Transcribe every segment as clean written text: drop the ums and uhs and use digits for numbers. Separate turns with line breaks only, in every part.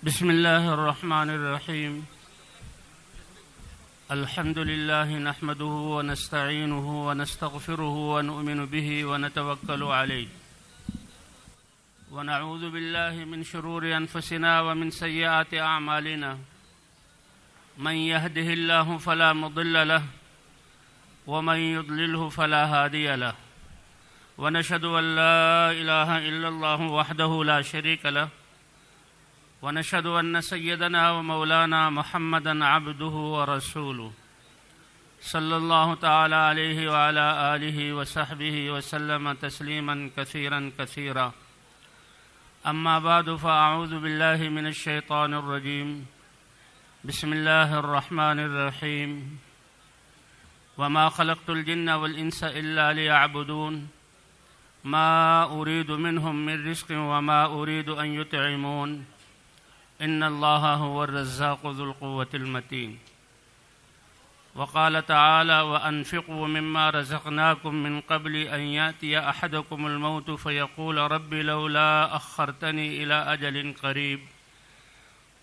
بسم الله الرحمن الرحيم. الحمد لله نحمده ونستعينه ونستغفره ونؤمن به ونتوكل عليه، ونعوذ بالله من شرور أنفسنا ومن سيئات أعمالنا. من يهده الله فلا مضل له ومن يضلله فلا هادي له، ونشهد أن لا إله إلا الله وحده لا شريك له، ونشهد أن سيدنا ومولانا محمدا عبده ورسوله صلى الله تعالى عليه وعلى آله وصحبه وسلم تسليما كثيرا كثيرا. أما بعد، فأعوذ بالله من الشيطان الرجيم. بسم الله الرحمن الرحيم. وما خلقت الجن والإنس إلا ليعبدون ما أريد منهم من رزق وما أريد أن يطعمون إن الله هو الرزاق ذو القوة المتين. وقال تعالى: وأنفقوا مما رزقناكم من قبل أن يأتي أحدكم الموت فيقول رب لولا أخرتني إلى أجل قريب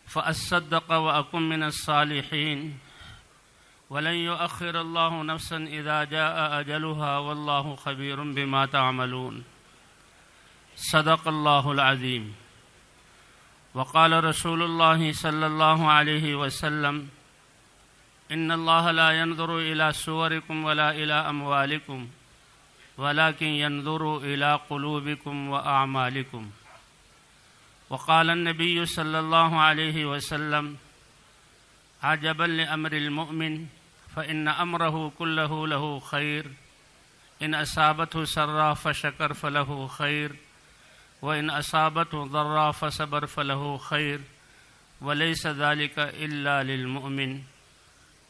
فأصدق وأكن من الصالحين ولن يؤخر الله نفسا إذا جاء أجلها والله خبير بما تعملون. صدق الله العظيم. وقال رسول الله صلى الله عليه وسلم: إن الله لا ينظر إلى صوركم ولا إلى أموالكم ولكن ينظر إلى قلوبكم وأعمالكم. وقال النبي صلى الله عليه وسلم: عجبا لأمر المؤمن فإن أمره كله له خير، إن أصابته سراء فشكر فله خير، وإن أصابته ضراء فصبر فله خير، وليس ذلك إلا للمؤمن،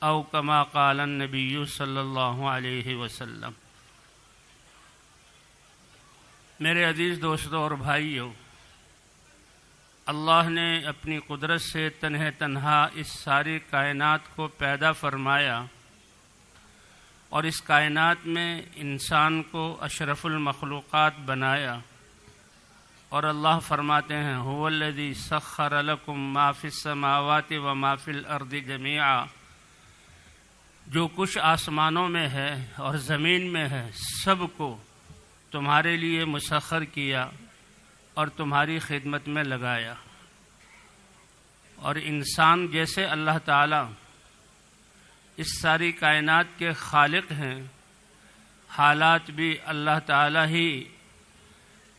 أو كما قال النبي صلی اللہ علیہ وسلم. میرے عزیز دوستوں اور بھائیوں، اللہ نے اپنی قدرت سے تنہا اس ساری کائنات کو پیدا فرمایا اور اس کائنات میں انسان کو اشرف المخلوقات بنایا. اور اللہ فرماتے ہیں: هو الذی سخر لکم ما فی السماوات وما فی الارض جمیعا. جو کچھ آسمانوں میں ہے اور زمین میں ہے سب کو تمہارے لیے مسخر کیا اور تمہاری خدمت میں لگایا. اور انسان جیسے اللہ تعالیٰ اس ساری کائنات کے خالق ہیں، حالات بھی اللہ تعالیٰ ہی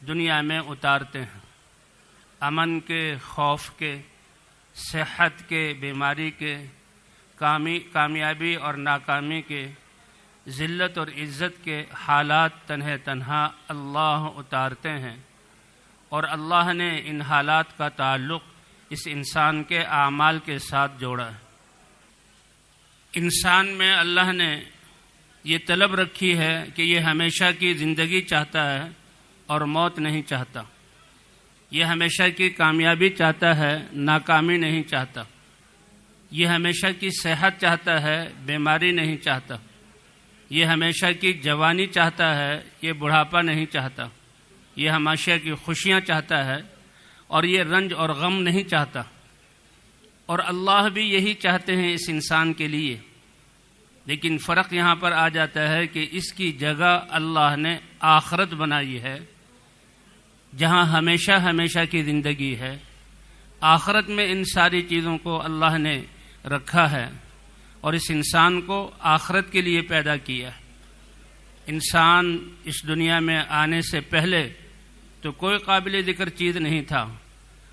دنیا میں اتارتے ہیں. امن کے، خوف کے، صحت کے، بیماری کے، کامیابی اور ناکامی کے، ذلت اور عزت کے حالات تنہا اللہ اتارتے ہیں. اور اللہ نے ان حالات کا تعلق اس انسان کے اعمال کے ساتھ جوڑا ہے. انسان میں اللہ نے یہ طلب رکھی ہے کہ یہ ہمیشہ کی زندگی چاہتا ہے اور موت نہیں چاہتا. یہ ہمیشہ کی کامیابی چاہتا ہے، ناکامی نہیں چاہتا. یہ ہمیشہ کی صحت چاہتا ہے، بیماری نہیں چاہتا. یہ ہمیشہ کی جوانی چاہتا ہے، یہ بڑھاپا نہیں چاہتا. یہ ہمیشہ کی خوشیاں چاہتا ہے اور یہ رنج اور غم نہیں چاہتا. اور اللہ بھی یہی چاہتے ہیں اس انسان کے لیے. لیکن فرق یہاں پر آ جاتا ہے کہ اس کی جگہ اللہ نے آخرت بنائی ہے، جہاں ہمیشہ کی زندگی ہے. آخرت میں ان ساری چیزوں کو اللہ نے رکھا ہے اور اس انسان کو آخرت کے لیے پیدا کیا. انسان اس دنیا میں آنے سے پہلے تو کوئی قابل ذکر چیز نہیں تھا،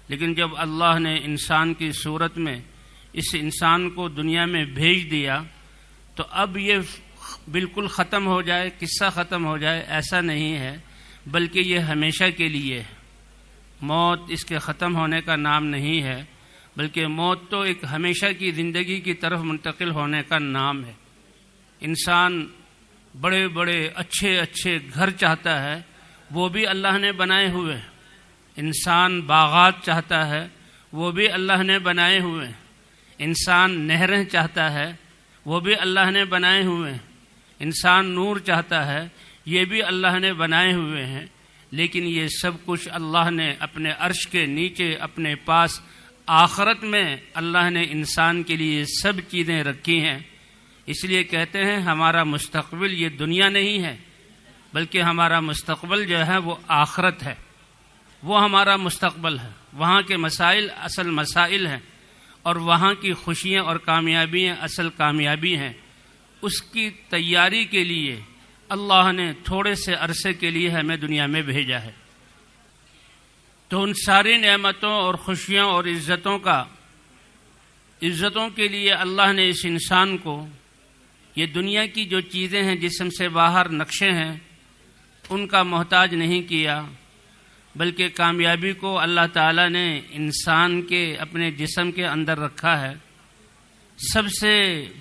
لیکن جب اللہ نے انسان کی صورت میں اس انسان کو دنیا میں بھیج دیا تو اب یہ بالکل ختم ہو جائے، قصہ ختم ہو جائے، ایسا نہیں ہے، بلکہ یہ ہمیشہ کے لیے ہے. موت اس کے ختم ہونے کا نام نہیں ہے، بلکہ موت تو ایک ہمیشہ کی زندگی کی طرف منتقل ہونے کا نام ہے. انسان بڑے بڑے اچھے گھر چاہتا ہے، وہ بھی اللہ نے بنائے ہوئے. انسان باغات چاہتا ہے، وہ بھی اللہ نے بنائے ہوئے. انسان نہریں چاہتا ہے، وہ بھی اللہ نے بنائے ہوئے. انسان نور چاہتا ہے، یہ بھی اللہ نے بنائے ہوئے ہیں. لیکن یہ سب کچھ اللہ نے اپنے عرش کے نیچے اپنے پاس آخرت میں اللہ نے انسان کے لیے سب چیزیں رکھی ہیں، اس لیے کہتے ہیں ہمارا مستقبل یہ دنیا نہیں ہے، بلکہ ہمارا مستقبل جو ہے وہ آخرت ہے، وہ ہمارا مستقبل ہے، وہاں کے مسائل اصل مسائل ہیں، اور وہاں کی خوشیاں اور کامیابیاں اصل کامیابی ہیں۔ اس کی تیاری کے لیے اللہ نے تھوڑے سے عرصے کے لیے ہمیں دنیا میں بھیجا ہے۔ تو ان ساری نعمتوں اور خوشیوں اور عزتوں کے لیے اللہ نے اس انسان کو یہ دنیا کی جو چیزیں ہیں، جسم سے باہر نقشے ہیں، ان کا محتاج نہیں کیا، بلکہ کامیابی کو اللہ تعالیٰ نے انسان کے اپنے جسم کے اندر رکھا ہے۔ سب سے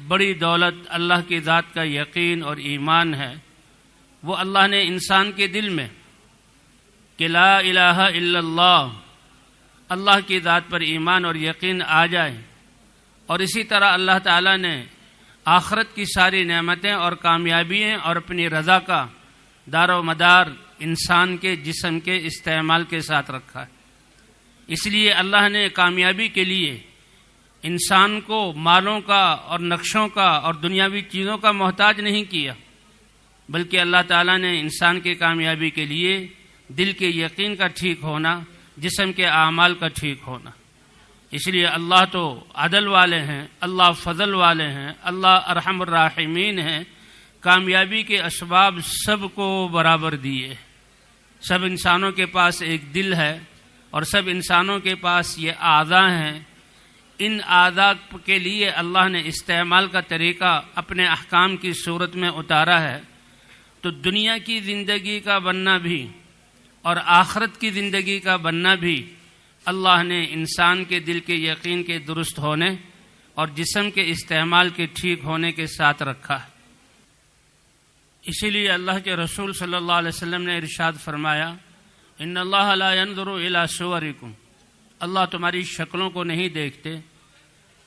بڑی دولت اللہ کی ذات کا یقین اور ایمان ہے، وہ اللہ نے انسان کے دل میں کہ لا الہ الا اللہ کی ذات پر ایمان اور یقین آ جائے، اور اسی طرح اللہ تعالیٰ نے آخرت کی ساری نعمتیں اور کامیابیاں اور اپنی رضا کا دار و مدار انسان کے جسم کے استعمال کے ساتھ رکھا ہے۔ اس لیے اللہ نے کامیابی کے لیے انسان کو مالوں کا اور نقشوں کا اور دنیاوی چیزوں کا محتاج نہیں کیا، بلکہ اللہ تعالیٰ نے انسان کی کامیابی کے لیے دل کے یقین کا ٹھیک ہونا، جسم کے اعمال کا ٹھیک ہونا۔ اس لیے اللہ تو عدل والے ہیں، اللہ فضل والے ہیں، اللہ ارحم الراحمین ہیں، کامیابی کے اسباب سب کو برابر دیے۔ سب انسانوں کے پاس ایک دل ہے، اور سب انسانوں کے پاس یہ اعضاء ہیں۔ ان اعضاء کے لیے اللہ نے استعمال کا طریقہ اپنے احکام کی صورت میں اتارا ہے۔ تو دنیا کی زندگی کا بننا بھی اور آخرت کی زندگی کا بننا بھی اللہ نے انسان کے دل کے یقین کے درست ہونے اور جسم کے استعمال کے ٹھیک ہونے کے ساتھ رکھا ہے۔ اسی لیے اللہ کے رسول صلی اللہ علیہ وسلم نے ارشاد فرمایا، ان اللہ لا ينظر الى صورکم، اللہ تمہاری شکلوں کو نہیں دیکھتے،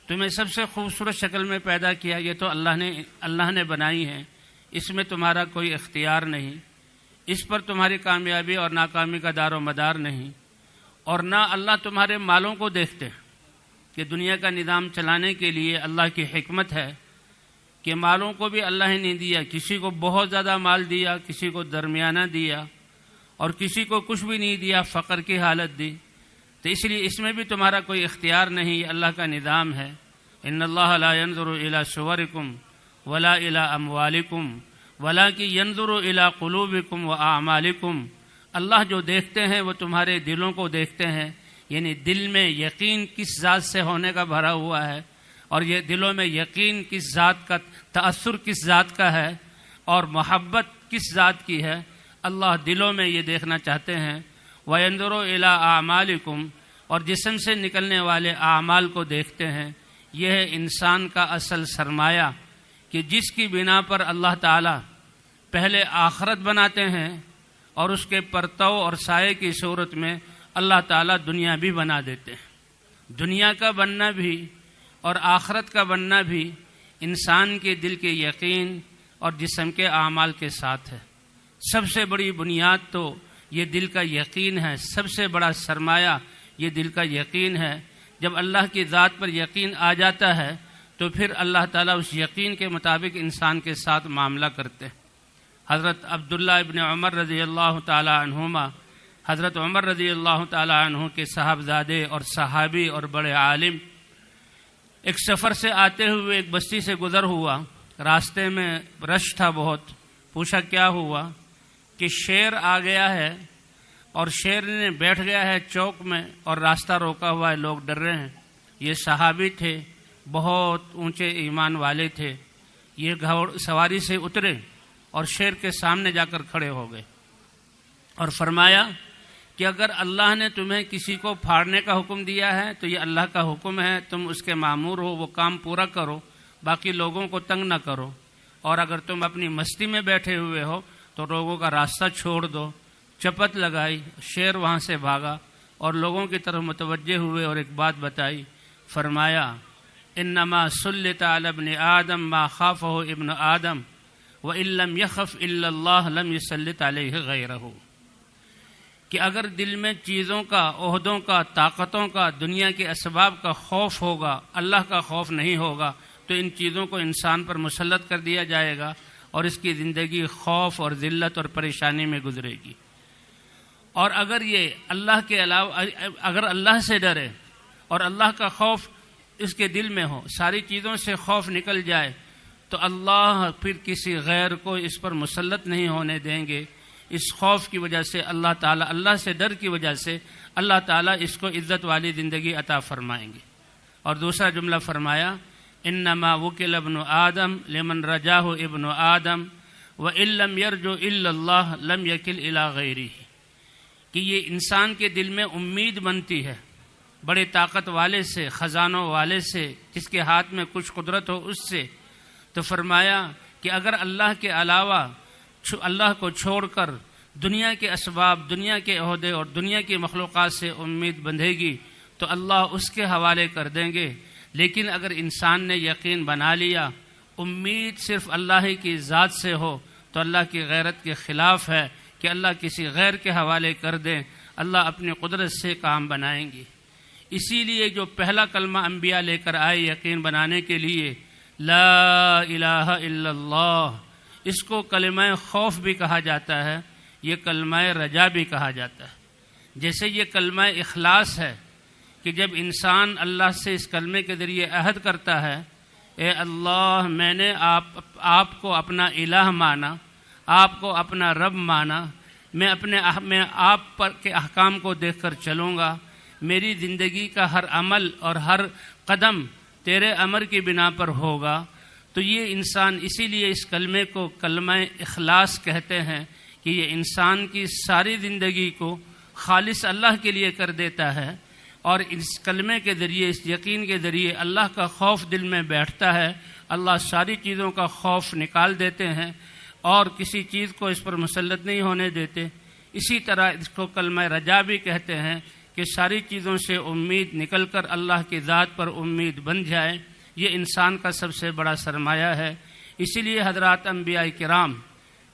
تمہیں سب سے خوبصورت شکل میں پیدا کیا، یہ تو اللہ نے بنائی ہے، اس میں تمہارا کوئی اختیار نہیں، اس پر تمہاری کامیابی اور ناکامی کا دار و مدار نہیں، اور نہ اللہ تمہارے مالوں کو دیکھتے کہ دنیا کا نظام چلانے کے لیے اللہ کی حکمت ہے کہ مالوں کو بھی اللہ نے دیا، کسی کو بہت زیادہ مال دیا، کسی کو درمیانہ دیا، اور کسی کو کچھ بھی نہیں دیا، فقر کی حالت دی۔ تو اس لیے اس میں بھی تمہارا کوئی اختیار نہیں، یہ اللہ کا نظام ہے۔ ان اللہ لا ينظر الى صورکم ولا الى اموالکم ولکن ينظر الى قلوبکم واعمالکم، اللہ جو دیکھتے ہیں وہ تمہارے دلوں کو دیکھتے ہیں، یعنی دل میں یقین کس ذات سے ہونے کا بھرا ہوا ہے، اور یہ دلوں میں یقین کس ذات کا، تأثر کس ذات کا ہے، اور محبت کس ذات کی ہے، اللہ دلوں میں یہ دیکھنا چاہتے ہیں۔ وَيَنْظُرُ إِلَىٰ أَعْمَالِكُمْ، اور جسم سے نکلنے والے اعمال کو دیکھتے ہیں۔ یہ ہے انسان کا اصل سرمایہ کہ جس کی بنا پر اللہ تعالیٰ پہلے آخرت بناتے ہیں، اور اس کے پرتو اور سائے کی صورت میں اللہ تعالیٰ دنیا بھی بنا دیتے ہیں۔ دنیا کا بننا بھی اور آخرت کا بننا بھی انسان کے دل کے یقین اور جسم کے اعمال کے ساتھ ہے۔ سب سے بڑی بنیاد تو یہ دل کا یقین ہے، سب سے بڑا سرمایہ یہ دل کا یقین ہے۔ جب اللہ کی ذات پر یقین آ جاتا ہے تو پھر اللہ تعالیٰ اس یقین کے مطابق انسان کے ساتھ معاملہ کرتے ہیں۔ حضرت عبداللہ ابن عمر رضی اللہ تعالی عنہما، حضرت عمر رضی اللہ تعالی عنہ کے صاحبزادے اور صحابی اور بڑے عالم، ایک سفر سے آتے ہوئے ایک بستی سے گزر ہوا، راستے میں رش تھا بہت، پوچھا کیا ہوا، کہ شیر آ گیا ہے اور شیر نے بیٹھ گیا ہے چوک میں اور راستہ روکا ہوا ہے، لوگ ڈر رہے ہیں۔ یہ صحابی تھے، بہت اونچے ایمان والے تھے، یہ سواری سے اترے اور شیر کے سامنے جا کر کھڑے ہو گئے اور فرمایا کہ اگر اللہ نے تمہیں کسی کو پھاڑنے کا حکم دیا ہے تو یہ اللہ کا حکم ہے، تم اس کے مامور ہو، وہ کام پورا کرو، باقی لوگوں کو تنگ نہ کرو، اور اگر تم اپنی مستی میں بیٹھے ہوئے ہو تو لوگوں کا راستہ چھوڑ دو۔ چپت لگائی، شیر وہاں سے بھاگا اور لوگوں کی طرف متوجہ ہوئے اور ایک بات بتائی، فرمایا انما سلط علی ابن آدم ما خافہ ابن آدم وان لم یخف الا اللہ لم یسلط علیہ غیرہ۔ کہ اگر دل میں چیزوں کا، عہدوں کا، طاقتوں کا، دنیا کے اسباب کا خوف ہوگا، اللہ کا خوف نہیں ہوگا، تو ان چیزوں کو انسان پر مسلط کر دیا جائے گا اور اس کی زندگی خوف اور ذلت اور پریشانی میں گزرے گی۔ اور اگر یہ اللہ کے علاوہ، اگر اللہ سے ڈرے اور اللہ کا خوف اس کے دل میں ہو، ساری چیزوں سے خوف نکل جائے، تو اللہ پھر کسی غیر کو اس پر مسلط نہیں ہونے دیں گے۔ اس خوف کی وجہ سے اللہ تعالیٰ، اللہ سے ڈر کی وجہ سے اللہ تعالیٰ اس کو عزت والی زندگی عطا فرمائیں گے۔ اور دوسرا جملہ فرمایا، انما وکل ابن آدم لمن رجاہ ابن آدم وان لم یرجو الا اللہ لم یکل الی غیرہ، کہ یہ انسان کے دل میں امید بنتی ہے بڑے طاقت والے سے، خزانوں والے سے، جس کے ہاتھ میں کچھ قدرت ہو اس سے۔ تو فرمایا کہ اگر اللہ کے علاوہ اللہ کو چھوڑ کر دنیا کے اسباب، دنیا کے عہدے اور دنیا کی مخلوقات سے امید بندھے گی تو اللہ اس کے حوالے کر دیں گے۔ لیکن اگر انسان نے یقین بنا لیا، امید صرف اللہ ہی کی ذات سے ہو، تو اللہ کی غیرت کے خلاف ہے کہ اللہ کسی غیر کے حوالے کر دیں، اللہ اپنی قدرت سے کام بنائیں گے۔ اسی لیے جو پہلا کلمہ انبیاء لے کر آئے یقین بنانے کے لیے، لا الہ الا اللہ، اس کو کلمہ خوف بھی کہا جاتا ہے، یہ کلمہ رجا بھی کہا جاتا ہے۔ جیسے یہ کلمہ اخلاص ہے کہ جب انسان اللہ سے اس کلمے کے ذریعے عہد کرتا ہے، اے اللہ میں نے آپ کو اپنا الہ مانا، آپ کو اپنا رب مانا، میں آپ پر کے احکام کو دیکھ کر چلوں گا، میری زندگی کا ہر عمل اور ہر قدم تیرے امر کی بنا پر ہوگا، تو یہ انسان اسی لیے اس کلمے کو کلمہ اخلاص کہتے ہیں کہ یہ انسان کی ساری زندگی کو خالص اللہ کے لیے کر دیتا ہے، اور اس کلمے کے ذریعے، اس یقین کے ذریعے اللہ کا خوف دل میں بیٹھتا ہے، اللہ ساری چیزوں کا خوف نکال دیتے ہیں اور کسی چیز کو اس پر مسلط نہیں ہونے دیتے۔ اسی طرح اس کو کلمہ رجا بھی کہتے ہیں کہ ساری چیزوں سے امید نکل کر اللہ کی ذات پر امید بن جائے، یہ انسان کا سب سے بڑا سرمایہ ہے۔ اسی لیے حضرات انبیاء کرام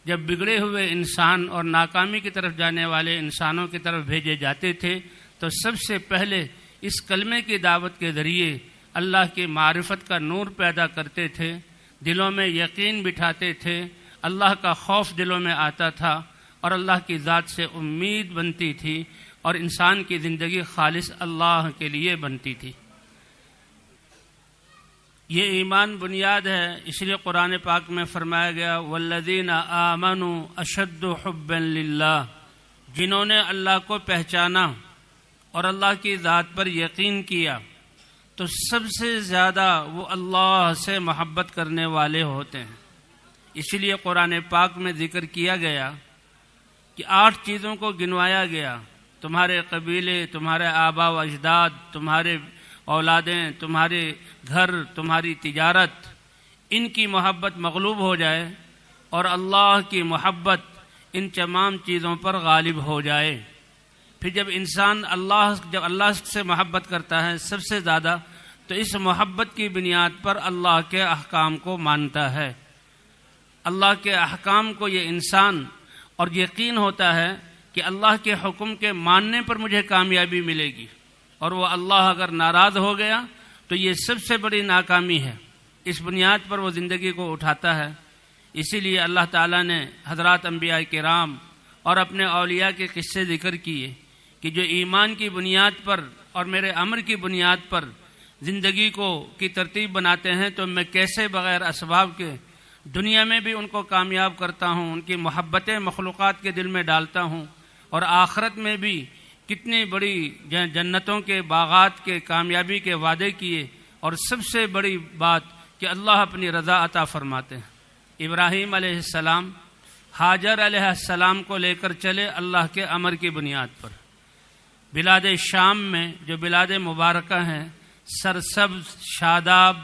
جب بگڑے ہوئے انسان اور ناکامی کی طرف جانے والے انسانوں کی طرف بھیجے جاتے تھے تو سب سے پہلے اس کلمے کی دعوت کے ذریعے اللہ کی معرفت کا نور پیدا کرتے تھے، دلوں میں یقین بٹھاتے تھے، اللہ کا خوف دلوں میں آتا تھا اور اللہ کی ذات سے امید بنتی تھی اور انسان کی زندگی خالص اللہ کے لیے بنتی تھی۔ یہ ایمان بنیاد ہے، اس لیے قرآن پاک میں فرمایا گیا والذین آمنوا اشد حبا للہ، جنہوں نے اللہ کو پہچانا اور اللہ کی ذات پر یقین کیا تو سب سے زیادہ وہ اللہ سے محبت کرنے والے ہوتے ہیں۔ اس لیے قرآن پاک میں ذکر کیا گیا کہ 8 چیزوں کو گنوایا گیا، تمہارے قبیلے، تمہارے آبا و اجداد، تمہارے اولادیں، تمہارے گھر، تمہاری تجارت، ان کی محبت مغلوب ہو جائے اور اللہ کی محبت ان تمام چیزوں پر غالب ہو جائے۔ پھر جب انسان اللہ سے محبت کرتا ہے سب سے زیادہ، تو اس محبت کی بنیاد پر اللہ کے احکام کو مانتا ہے۔ اللہ کے احکام کو یہ انسان اور یقین ہوتا ہے کہ اللہ کے حکم کے ماننے پر مجھے کامیابی ملے گی، اور وہ اللہ اگر ناراض ہو گیا تو یہ سب سے بڑی ناکامی ہے۔ اس بنیاد پر وہ زندگی کو اٹھاتا ہے۔ اسی لیے اللہ تعالیٰ نے حضرات انبیاء کرام اور اپنے اولیاء کے قصے ذکر کیے کہ جو ایمان کی بنیاد پر اور میرے امر کی بنیاد پر زندگی کی ترتیب بناتے ہیں تو میں کیسے بغیر اسباب کے دنیا میں بھی ان کو کامیاب کرتا ہوں، ان کی محبتیں مخلوقات کے دل میں ڈالتا ہوں، اور آخرت میں بھی کتنی بڑی جنتوں کے باغات کے کامیابی کے وعدے کیے، اور سب سے بڑی بات کہ اللہ اپنی رضا عطا فرماتے ہیں۔ ابراہیم علیہ السلام ہاجر علیہ السلام کو لے کر چلے اللہ کے امر کی بنیاد پر۔ بلاد شام میں جو بلاد مبارکہ ہیں، سرسبز، شاداب،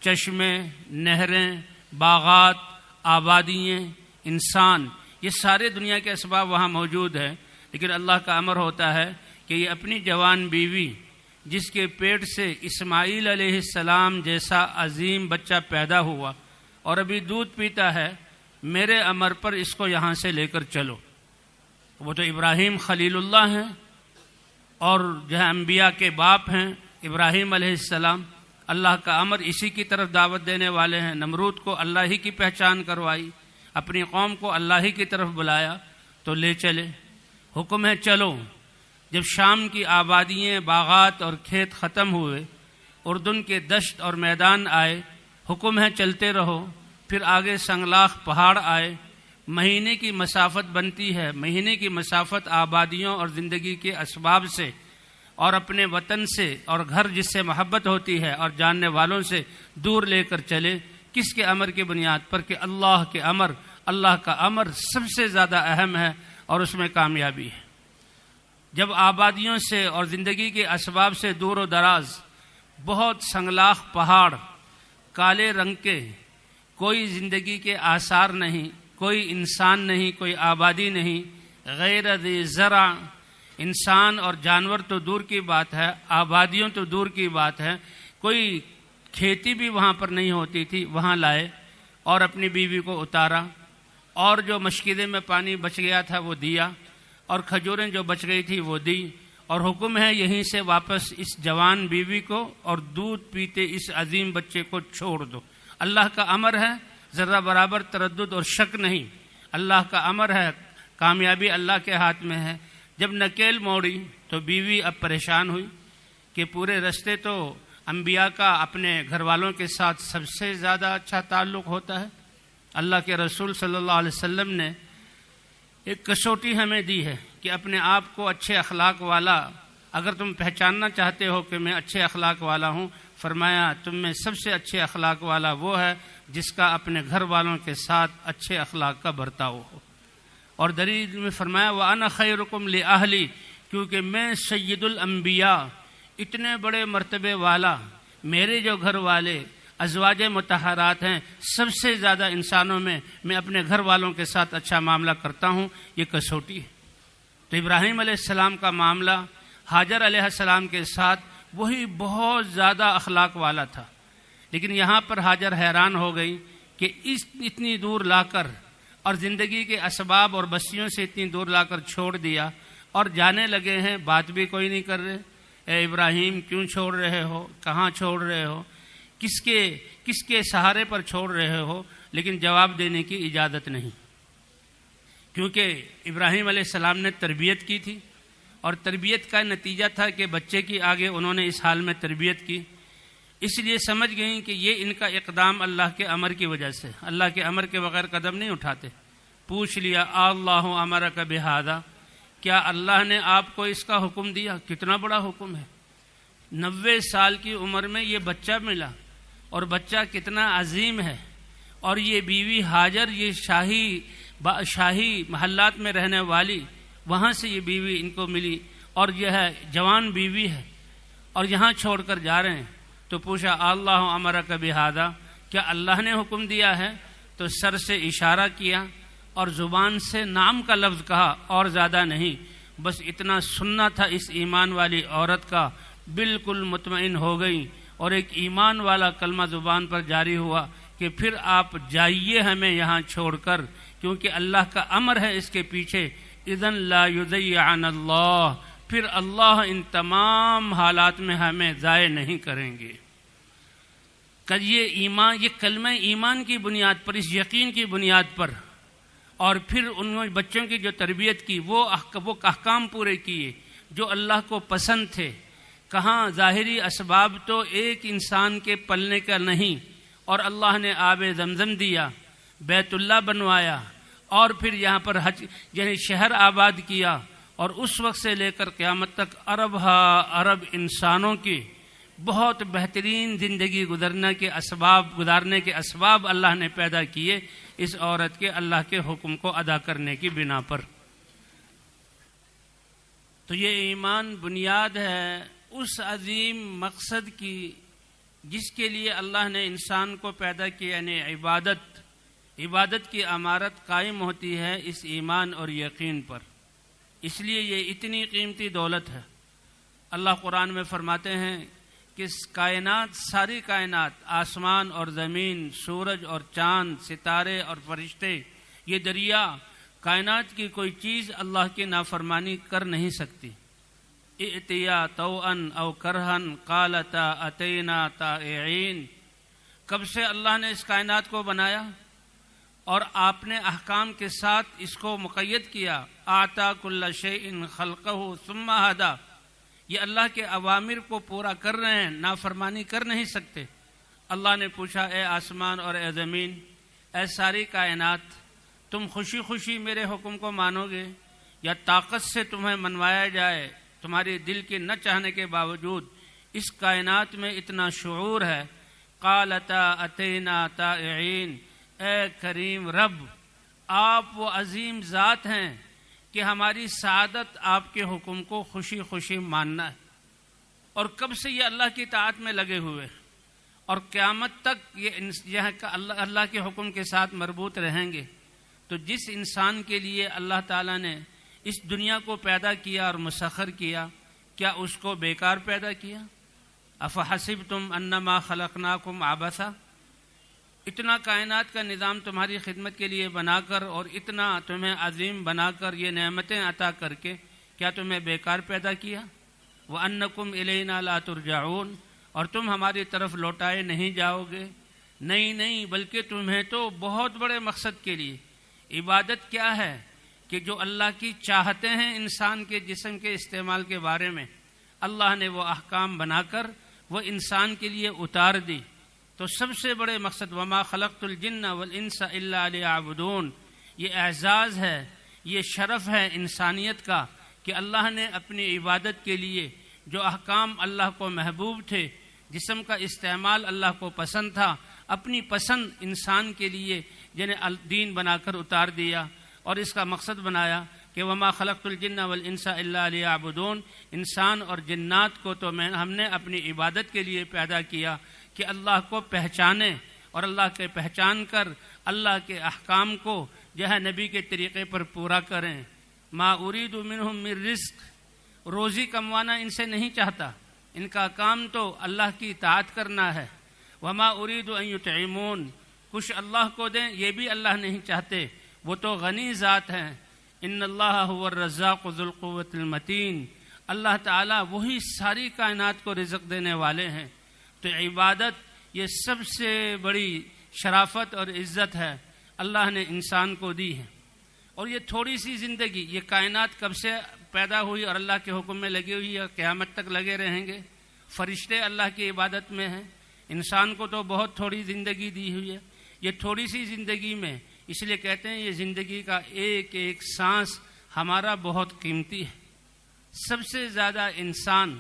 چشمے، نہریں، باغات، آبادیاں، انسان، یہ سارے دنیا کے اسباب وہاں موجود ہیں، لیکن اللہ کا امر ہوتا ہے کہ یہ اپنی جوان بیوی جس کے پیٹ سے اسماعیل علیہ السلام جیسا عظیم بچہ پیدا ہوا اور ابھی دودھ پیتا ہے، میرے امر پر اس کو یہاں سے لے کر چلو۔ وہ تو ابراہیم خلیل اللہ ہیں اور جو ہے انبیاء کے باپ ہیں ابراہیم علیہ السلام. اللہ کا امر اسی کی طرف دعوت دینے والے ہیں. نمرود کو اللہ ہی کی پہچان کروائی, اپنی قوم کو اللہ ہی کی طرف بلایا تو لے چلے. حکم ہے چلو. جب شام کی آبادیاں, باغات اور کھیت ختم ہوئے, اردن کے دشت اور میدان آئے, حکم ہے چلتے رہو. پھر آگے سنگلاخ پہاڑ آئے. مہینے کی مسافت بنتی ہے. مہینے کی مسافت آبادیوں اور زندگی کے اسباب سے اور اپنے وطن سے اور گھر جس سے محبت ہوتی ہے اور جاننے والوں سے دور لے کر چلے. کس کے امر کی بنیاد پر؟ کہ اللہ کے امر. اللہ کا امر سب سے زیادہ اہم ہے اور اس میں کامیابی ہے. جب آبادیوں سے اور زندگی کے اسباب سے دور و دراز بہت سنگلاخ پہاڑ, کالے رنگ کے, کوئی زندگی کے آثار نہیں, کوئی انسان نہیں, کوئی آبادی نہیں, غیر ذی زرع, انسان اور جانور تو دور کی بات ہے, آبادیوں تو دور کی بات ہے, کوئی کھیتی بھی وہاں پر نہیں ہوتی تھی. وہاں لائے اور اپنی بیوی کو اتارا, اور جو مشکیدے میں پانی بچ گیا تھا وہ دیا, اور کھجوریں جو بچ گئی تھی وہ دی. اور حکم ہے یہیں سے واپس اس جوان بیوی کو اور دودھ پیتے اس عظیم بچے کو چھوڑ دو. اللہ کا امر ہے, ذرہ برابر تردد اور شک نہیں. اللہ کا امر ہے, کامیابی اللہ کے ہاتھ میں ہے. جب نکیل موڑی تو بیوی اب پریشان ہوئی کہ پورے رستے تو انبیاء کا اپنے گھر والوں کے ساتھ سب سے زیادہ اچھا تعلق ہوتا ہے. اللہ کے رسول صلی اللہ علیہ وسلم نے ایک کسوٹی ہمیں دی ہے کہ اپنے آپ کو اچھے اخلاق والا, اگر تم پہچاننا چاہتے ہو کہ میں اچھے اخلاق والا ہوں, فرمایا تم میں سب سے اچھے اخلاق والا وہ ہے جس کا اپنے گھر والوں کے ساتھ اچھے اخلاق کا برتاؤ ہو. اور دلیل میں فرمایا وَأَنَا خَيْرُكُمْ لِأَهْلِي, کیونکہ میں سید الانبیاء, اتنے بڑے مرتبے والا, میرے جو گھر والے ازواج مطہرات ہیں, سب سے زیادہ انسانوں میں میں اپنے گھر والوں کے ساتھ اچھا معاملہ کرتا ہوں. یہ کسوٹی ہے. تو ابراہیم علیہ السلام کا معاملہ ہاجر علیہ السلام کے ساتھ وہی بہت زیادہ اخلاق والا تھا. لیکن یہاں پر ہاجر حیران ہو گئی کہ اتنی دور لا کر اور زندگی کے اسباب اور بستیوں سے اتنی دور لا کر چھوڑ دیا, اور جانے لگے ہیں, بات بھی کوئی نہیں کر رہے. اے ابراہیم کیوں چھوڑ رہے ہو, کہاں چھوڑ رہے ہو, کس کے سہارے پر چھوڑ رہے ہو؟ لیکن جواب دینے کی اجازت نہیں, کیونکہ ابراہیم علیہ السلام نے تربیت کی تھی, اور تربیت کا نتیجہ تھا کہ بچے کی آگے انہوں نے اس حال میں تربیت کی. اس لیے سمجھ گئیں کہ یہ ان کا اقدام اللہ کے امر کی وجہ سے, اللہ کے امر کے بغیر قدم نہیں اٹھاتے. پوچھ لیا اللہ امرک بہذا, کیا اللہ نے آپ کو اس کا حکم دیا؟ کتنا بڑا حکم ہے. 90 سال کی عمر میں یہ بچہ ملا, اور بچہ کتنا عظیم ہے. اور یہ بیوی ہاجر, یہ شاہی محلات میں رہنے والی, وہاں سے یہ بیوی ان کو ملی, اور یہ ہے جوان بیوی ہے, اور یہاں چھوڑ کر جا رہے ہیں. تو پوچھا اللہ امرک بہذا, کیا اللہ نے حکم دیا ہے؟ تو سر سے اشارہ کیا اور زبان سے نام کا لفظ کہا, اور زیادہ نہیں. بس اتنا سننا تھا اس ایمان والی عورت کا. بالکل مطمئن ہو گئی, اور ایک ایمان والا کلمہ زبان پر جاری ہوا کہ پھر آپ جائیے ہمیں یہاں چھوڑ کر, کیونکہ اللہ کا امر ہے اس کے پیچھے. اذن لا یضیعن اللہ, پھر اللہ ان تمام حالات میں ہمیں ضائع نہیں کریں گے. کہ یہ ایمان, یہ کلمہ ایمان کی بنیاد پر, اس یقین کی بنیاد پر, اور پھر انہوں بچوں کی جو تربیت کی, وہ احکام پورے کیے جو اللہ کو پسند تھے. کہاں ظاہری اسباب تو ایک انسان کے پلنے کا نہیں, اور اللہ نے آب زمزم دیا, بیت اللہ بنوایا, اور پھر یہاں پر حج یعنی شہر آباد کیا, اور اس وقت سے لے کر قیامت تک ارب انسانوں کی بہت بہترین زندگی گزارنے کے اسباب اللہ نے پیدا کیے اس عورت کے اللہ کے حکم کو ادا کرنے کی بنا پر. تو یہ ایمان بنیاد ہے اس عظیم مقصد کی جس کے لیے اللہ نے انسان کو پیدا کیا, یعنی عبادت کی عمارت قائم ہوتی ہے اس ایمان اور یقین پر. اس لیے یہ اتنی قیمتی دولت ہے. اللہ قرآن میں فرماتے ہیں کہ کائنات, ساری کائنات, آسمان اور زمین, سورج اور چاند, ستارے اور فرشتے, یہ دریا, کائنات کی کوئی چیز اللہ کی نافرمانی کر نہیں سکتی. ائتیا طوعن او کرہن قالتا اتینا طائعین. کب سے اللہ نے اس کائنات کو بنایا اور آپ نے احکام کے ساتھ اس کو مقید کیا. آتا کل شیء خلقہ ثم ہدی. یہ اللہ کے اوامر کو پورا کر رہے ہیں، نافرمانی کر نہیں سکتے. اللہ نے پوچھا اے آسمان اور اے زمین، اے ساری کائنات، تم خوشی خوشی میرے حکم کو مانو گے یا طاقت سے تمہیں منوایا جائے؟ تمہاری دل کے نہ چاہنے کے باوجود اس کائنات میں اتنا شعور ہے. قالتا اتینا طائعین. اے کریم رب، آپ وہ عظیم ذات ہیں کہ ہماری سعادت آپ کے حکم کو خوشی خوشی ماننا ہے. اور کب سے یہ اللہ کی اطاعت میں لگے ہوئے اور قیامت تک یہ اللہ کے حکم کے ساتھ مربوط رہیں گے. تو جس انسان کے لیے اللہ تعالیٰ نے اس دنیا کو پیدا کیا اور مسخر کیا، کیا اس کو بیکار پیدا کیا؟ افحسبتم انما خلقناکم عبثا. اتنا کائنات کا نظام تمہاری خدمت کے لیے بنا کر اور اتنا تمہیں عظیم بنا کر یہ نعمتیں عطا کر کے کیا تمہیں بیکار پیدا کیا؟ وَأَنَّكُمْ إِلَيْنَا لَا تُرْجَعُونَ. اور تم ہماری طرف لوٹائے نہیں جاؤ گے. نہیں، بلکہ تمہیں تو بہت بڑے مقصد کے لیے. عبادت کیا ہے کہ جو اللہ کی چاہتے ہیں انسان کے جسم کے استعمال کے بارے میں، اللہ نے وہ احکام بنا کر وہ انسان کے لیے اتار دی. تو سب سے بڑے مقصد وما خلقت الجن والانس الا لیعبدون. یہ اعزاز ہے، یہ شرف ہے انسانیت کا کہ اللہ نے اپنی عبادت کے لیے جو احکام اللہ کو محبوب تھے، جسم کا استعمال اللہ کو پسند تھا، اپنی پسند انسان کے لیے جنہیں دین بنا کر اتار دیا. اور اس کا مقصد بنایا کہ وما خلقت الجن والانس الا لیعبدون. انسان اور جنات کو تو ہم نے اپنی عبادت کے لیے پیدا کیا کہ اللہ کو پہچانے اور اللہ کے پہچان کر اللہ کے احکام کو جو ہے نبی کے طریقے پر پورا کریں. ما اريد منهم من رزق. روزی کموانا ان سے نہیں چاہتا، ان کا کام تو اللہ کی اطاعت کرنا ہے. وما اريد ان يطعمون. کچھ اللہ کو دیں یہ بھی اللہ نہیں چاہتے، وہ تو غنی ذات ہیں. ان اللہ هو الرزاق ذو القوة المتین. اللہ تعالیٰ وہی ساری کائنات کو رزق دینے والے ہیں. تو عبادت یہ سب سے بڑی شرافت اور عزت ہے اللہ نے انسان کو دی ہے. اور یہ تھوڑی سی زندگی، یہ کائنات کب سے پیدا ہوئی اور اللہ کے حکم میں لگی ہوئی ہے، قیامت تک لگے رہیں گے. فرشتے اللہ کی عبادت میں ہیں، انسان کو تو بہت تھوڑی زندگی دی ہوئی ہے. یہ تھوڑی سی زندگی میں اس لیے کہتے ہیں یہ زندگی کا ایک ایک سانس ہمارا بہت قیمتی ہے. سب سے زیادہ انسان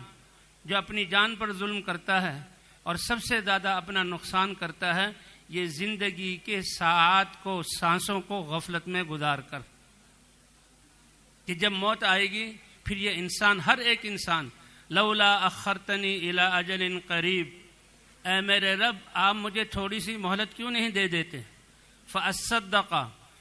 جو اپنی جان پر ظلم کرتا ہے اور سب سے زیادہ اپنا نقصان کرتا ہے یہ زندگی کے ساعات کو، سانسوں کو غفلت میں گزار کر. کہ جب موت آئے گی پھر یہ انسان، ہر ایک انسان، لولا اخرتنی الی اجل قریب. اے میرے رب آپ مجھے تھوڑی سی مہلت کیوں نہیں دے دیتے؟ فاصدق.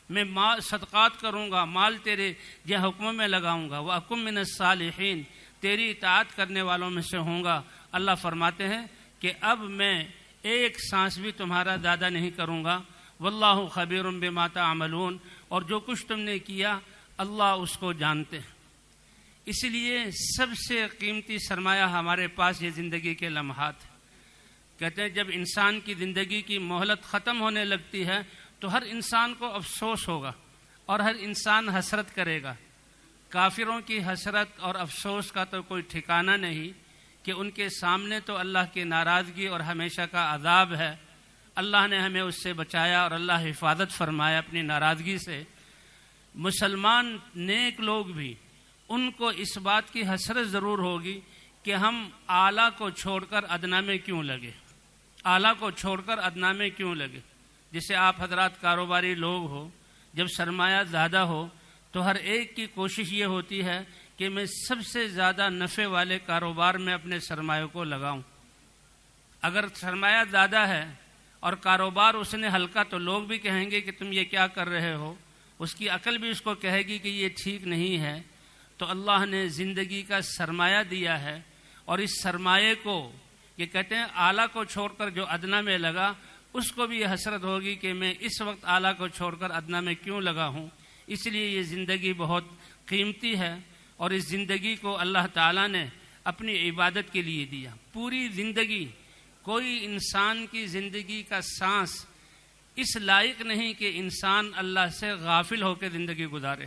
میں صدقات کروں گا، مال تیرے یہ حکموں میں لگاؤں گا. واکن من الصالحین. تیری اطاعت کرنے والوں میں سے ہوں گا. اللہ فرماتے ہیں کہ اب میں ایک سانس بھی تمہارا زیادہ نہیں کروں گا. واللہ خبیر بما تعملون. اور جو کچھ تم نے کیا اللہ اس کو جانتے ہیں. اس لیے سب سے قیمتی سرمایہ ہمارے پاس یہ زندگی کے لمحات ہیں. کہتے ہیں جب انسان کی زندگی کی مہلت ختم ہونے لگتی ہے تو ہر انسان کو افسوس ہوگا اور ہر انسان حسرت کرے گا. کافروں کی حسرت اور افسوس کا تو کوئی ٹھکانہ نہیں کہ ان کے سامنے تو اللہ کی ناراضگی اور ہمیشہ کا عذاب ہے. اللہ نے ہمیں اس سے بچایا اور اللہ حفاظت فرمایا اپنی ناراضگی سے. مسلمان نیک لوگ بھی ان کو اس بات کی حسرت ضرور ہوگی کہ ہم اعلیٰ کو چھوڑ کر ادنا میں کیوں لگے، اعلیٰ کو چھوڑ کر ادنا میں کیوں لگے. جسے آپ حضرات کاروباری لوگ ہو، جب سرمایہ زیادہ ہو تو ہر ایک کی کوشش یہ ہوتی ہے کہ میں سب سے زیادہ نفع والے کاروبار میں اپنے سرمایہ کو لگاؤں. اگر سرمایہ زیادہ ہے اور کاروبار اس نے ہلکا تو لوگ بھی کہیں گے کہ تم یہ کیا کر رہے ہو، اس کی عقل بھی اس کو کہے گی کہ یہ ٹھیک نہیں ہے. تو اللہ نے زندگی کا سرمایہ دیا ہے اور اس سرمایہ کو یہ کہتے ہیں اعلیٰ کو چھوڑ کر جو ادنا میں لگا اس کو بھی یہ حسرت ہوگی کہ میں اس وقت اعلیٰ کو چھوڑ کر ادنا میں کیوں لگا ہوں. اس لیے یہ زندگی بہت قیمتی ہے، اور اس زندگی کو اللہ تعالیٰ نے اپنی عبادت کے لیے دیا۔ پوری زندگی، کوئی انسان کی زندگی کا سانس اس لائق نہیں کہ انسان اللہ سے غافل ہو کے زندگی گزارے،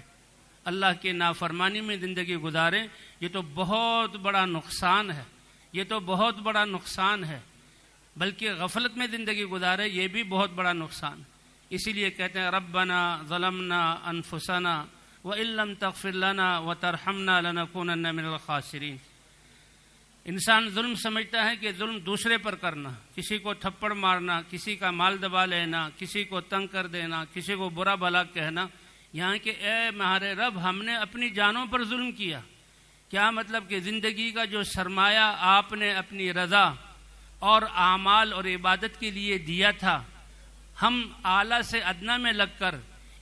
اللہ کے نافرمانی میں زندگی گزارے۔ یہ تو بہت بڑا نقصان ہے، یہ تو بہت بڑا نقصان ہے۔ بلکہ غفلت میں زندگی گزارے، یہ بھی بہت بڑا نقصان۔ اسی لیے کہتے ہیں ربنا ظلمنا انفسنا وان لم تغفر لنا وترحمنا لنکونن من الخاسرین۔ انسان ظلم سمجھتا ہے کہ ظلم دوسرے پر کرنا، کسی کو تھپڑ مارنا، کسی کا مال دبا لینا، کسی کو تنگ کر دینا، کسی کو برا بھلا کہنا۔ یہاں کہ اے ہمارے رب، ہم نے اپنی جانوں پر ظلم کیا۔ کیا مطلب کہ زندگی کا جو سرمایہ آپ نے اپنی رضا اور اعمال اور عبادت کے لیے دیا تھا، ہم اعلیٰ سے ادنا میں لگ کر،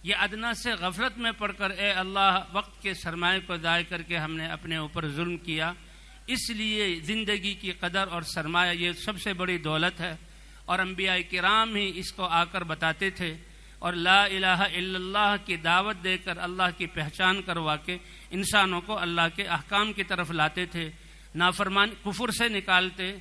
یہ ادنا سے غفلت میں پڑ کر، اے اللہ، وقت کے سرمایہ کو ضائع کر کے ہم نے اپنے اوپر ظلم کیا۔ اس لیے زندگی کی قدر اور سرمایہ یہ سب سے بڑی دولت ہے، اور انبیاء کرام ہی اس کو آ کر بتاتے تھے، اور لا الہ الا اللہ کی دعوت دے کر اللہ کی پہچان کروا کے انسانوں کو اللہ کے احکام کی طرف لاتے تھے، نافرمانی کفر سے نکالتے،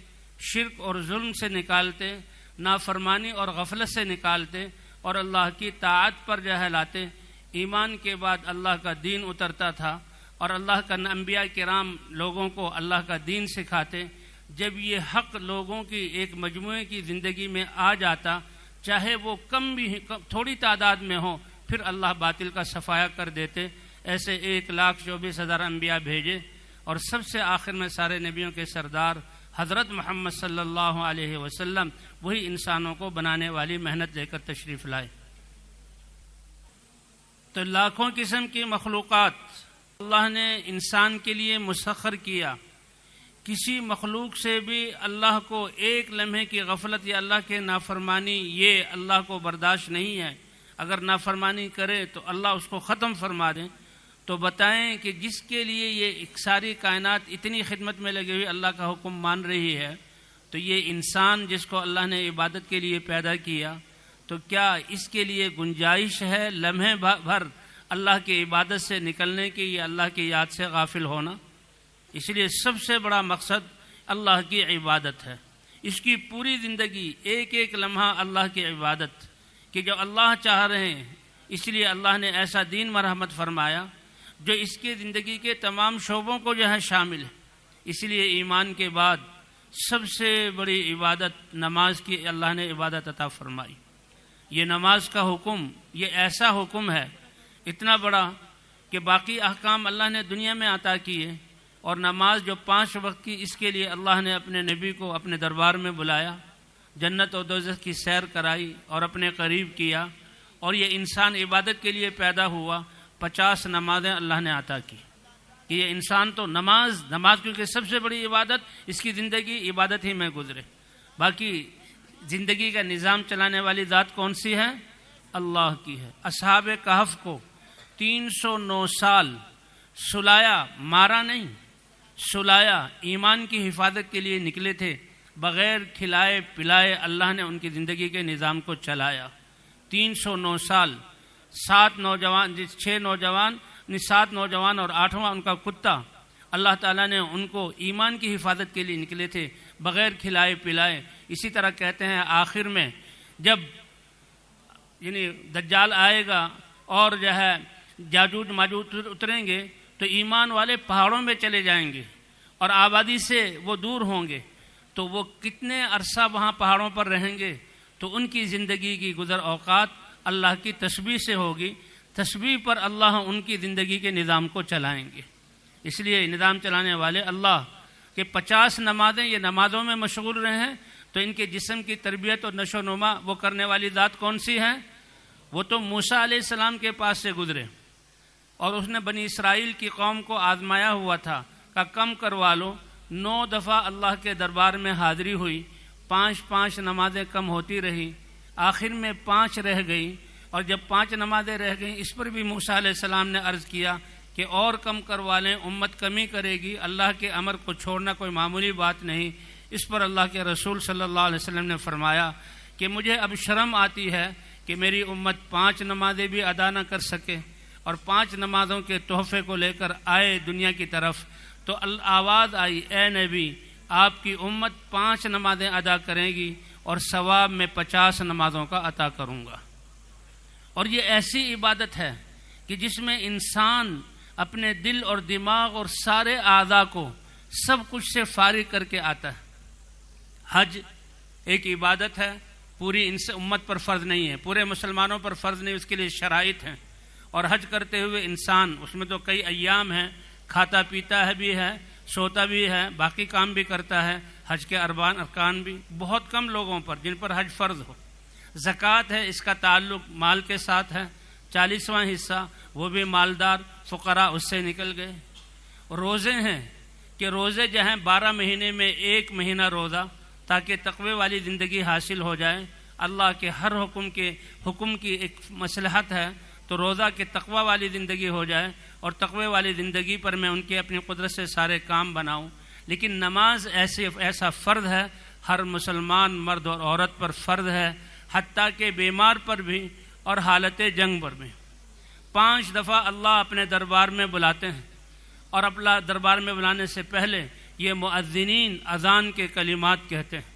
شرک اور ظلم سے نکالتے، نافرمانی اور غفلت سے نکالتے، اور اللہ کی طاعت پر لاتے۔ ایمان کے بعد اللہ کا دین اترتا تھا، اور اللہ کا انبیاء کرام لوگوں کو اللہ کا دین سکھاتے۔ جب یہ حق لوگوں کی ایک مجموعے کی زندگی میں آ جاتا، چاہے وہ کم بھی تھوڑی تعداد میں ہو، پھر اللہ باطل کا صفایا کر دیتے۔ ایسے 1,24,000 انبیاء بھیجے، اور سب سے آخر میں سارے نبیوں کے سردار حضرت محمد صلی اللہ علیہ وسلم وہی انسانوں کو بنانے والی محنت لے کر تشریف لائے۔ تو لاکھوں قسم کی مخلوقات اللہ نے انسان کے لیے مسخر کیا۔ کسی مخلوق سے بھی اللہ کو ایک لمحے کی غفلت یا اللہ کے نافرمانی یہ اللہ کو برداشت نہیں ہے۔ اگر نافرمانی کرے تو اللہ اس کو ختم فرما دیں۔ تو بتائیں کہ جس کے لیے یہ ساری کائنات اتنی خدمت میں لگی ہوئی اللہ کا حکم مان رہی ہے، تو یہ انسان جس کو اللہ نے عبادت کے لیے پیدا کیا، تو کیا اس کے لیے گنجائش ہے لمحے بھر اللہ کی عبادت سے نکلنے کی یا اللہ کی یاد سے غافل ہونا؟ اس لیے سب سے بڑا مقصد اللہ کی عبادت ہے۔ اس کی پوری زندگی ایک ایک لمحہ اللہ کی عبادت، کہ جو اللہ چاہ رہے ہیں۔ اس لیے اللہ نے ایسا دین مرحمت فرمایا جو اس کی زندگی کے تمام شعبوں کو شامل ہے۔ اس لیے ایمان کے بعد سب سے بڑی عبادت نماز کی اللہ نے عبادت عطا فرمائی۔ یہ نماز کا حکم، یہ ایسا حکم ہے اتنا بڑا کہ باقی احکام اللہ نے دنیا میں عطا کیے، اور نماز جو 5 وقت کی، اس کے لیے اللہ نے اپنے نبی کو اپنے دربار میں بلایا، جنت و دوزخ کی سیر کرائی اور اپنے قریب کیا، اور یہ انسان عبادت کے لیے پیدا ہوا۔ 50 نمازیں اللہ نے عطا کی کہ یہ انسان تو نماز کیونکہ سب سے بڑی عبادت، اس کی زندگی عبادت ہی میں گزرے۔ باقی زندگی کا نظام چلانے والی ذات کون سی ہے؟ اللہ کی ہے۔ اصحاب کہف کو 309 سال سلایا، مارا نہیں، سلایا، ایمان کی حفاظت کے لیے نکلے تھے، بغیر کھلائے پلائے اللہ نے ان کی زندگی کے نظام کو چلایا۔ 309 سال، 7 نوجوان اور 8واں ان کا کتا، اللہ تعالیٰ نے ان کو ایمان کی حفاظت کے لیے نکلے تھے، بغیر کھلائے پلائے۔ اسی طرح کہتے ہیں آخر میں جب دجال آئے گا اور یاجوج ماجوج اتریں گے، تو ایمان والے پہاڑوں میں چلے جائیں گے اور آبادی سے وہ دور ہوں گے، تو وہ کتنے عرصہ وہاں پہاڑوں پر رہیں گے؟ تو ان کی زندگی کی گزر اوقات اللہ کی تسبیح سے ہوگی، تسبیح پر اللہ ان کی زندگی کے نظام کو چلائیں گے۔ اس لیے نظام چلانے والے اللہ کے 50 نمازیں یہ نمازوں میں مشغول رہے ہیں، تو ان کے جسم کی تربیت اور نشو و نما وہ کرنے والی ذات کون سی ہے؟ وہ تو موسیٰ علیہ السلام کے پاس سے گزرے، اور اس نے بنی اسرائیل کی قوم کو آزمایا ہوا تھا کہ کم کروا لو۔ 9 دفعہ اللہ کے دربار میں حاضری ہوئی، 5 نمازیں کم ہوتی رہی، آخر میں 5 رہ گئی، اور جب 5 نمازیں رہ گئیں، اس پر بھی موسیٰ علیہ السلام نے عرض کیا کہ اور کم کروا لیں، امت کمی کرے گی، اللہ کے امر کو چھوڑنا کوئی معمولی بات نہیں۔ اس پر اللہ کے رسول صلی اللہ علیہ وسلم نے فرمایا کہ مجھے اب شرم آتی ہے کہ میری امت 5 نمازیں بھی ادا نہ کر سکے، اور 5 نمازوں کے تحفے کو لے کر آئے دنیا کی طرف، تو آواز آئی، اے نبی آپ کی امت 5 نمازیں ادا کرے گی اور ثواب میں 50 نمازوں کا عطا کروں گا۔ اور یہ ایسی عبادت ہے کہ جس میں انسان اپنے دل اور دماغ اور سارے اعضاء کو سب کچھ سے فارغ کر کے آتا ہے۔ حج ایک عبادت ہے، پوری امت پر فرض نہیں ہے، پورے مسلمانوں پر فرض نہیں، اس کے لیے شرائط ہیں، اور حج کرتے ہوئے انسان اس میں تو کئی ایام ہیں، کھاتا پیتا ہے بھی ہے، سوتا بھی ہے، باقی کام بھی کرتا ہے۔ حج کے ارکان بھی بہت کم لوگوں پر جن پر حج فرض ہو۔ زکوٰۃ ہے، اس کا تعلق مال کے ساتھ ہے، 40واں حصہ وہ بھی مالدار فقراء اس سے نکل گئے۔ روزے ہیں کہ روزے جو ہیں 12 مہینے میں 1 مہینہ روزہ، تاکہ تقوی والی زندگی حاصل ہو جائے۔ اللہ کے ہر حکم کی ایک مصلحت ہے، تو روزہ کے تقوی والی زندگی ہو جائے، اور تقوی والی زندگی پر میں ان کے اپنی قدرت سے سارے کام بناؤں۔ لیکن نماز ایسا فرض ہے، ہر مسلمان مرد اور عورت پر فرض ہے، حتیٰ کہ بیمار پر بھی اور حالت جنگ پر بھی۔ 5 دفعہ اللہ اپنے دربار میں بلاتے ہیں، اور اپنا دربار میں بلانے سے پہلے یہ مؤذنین اذان کے کلمات کہتے ہیں۔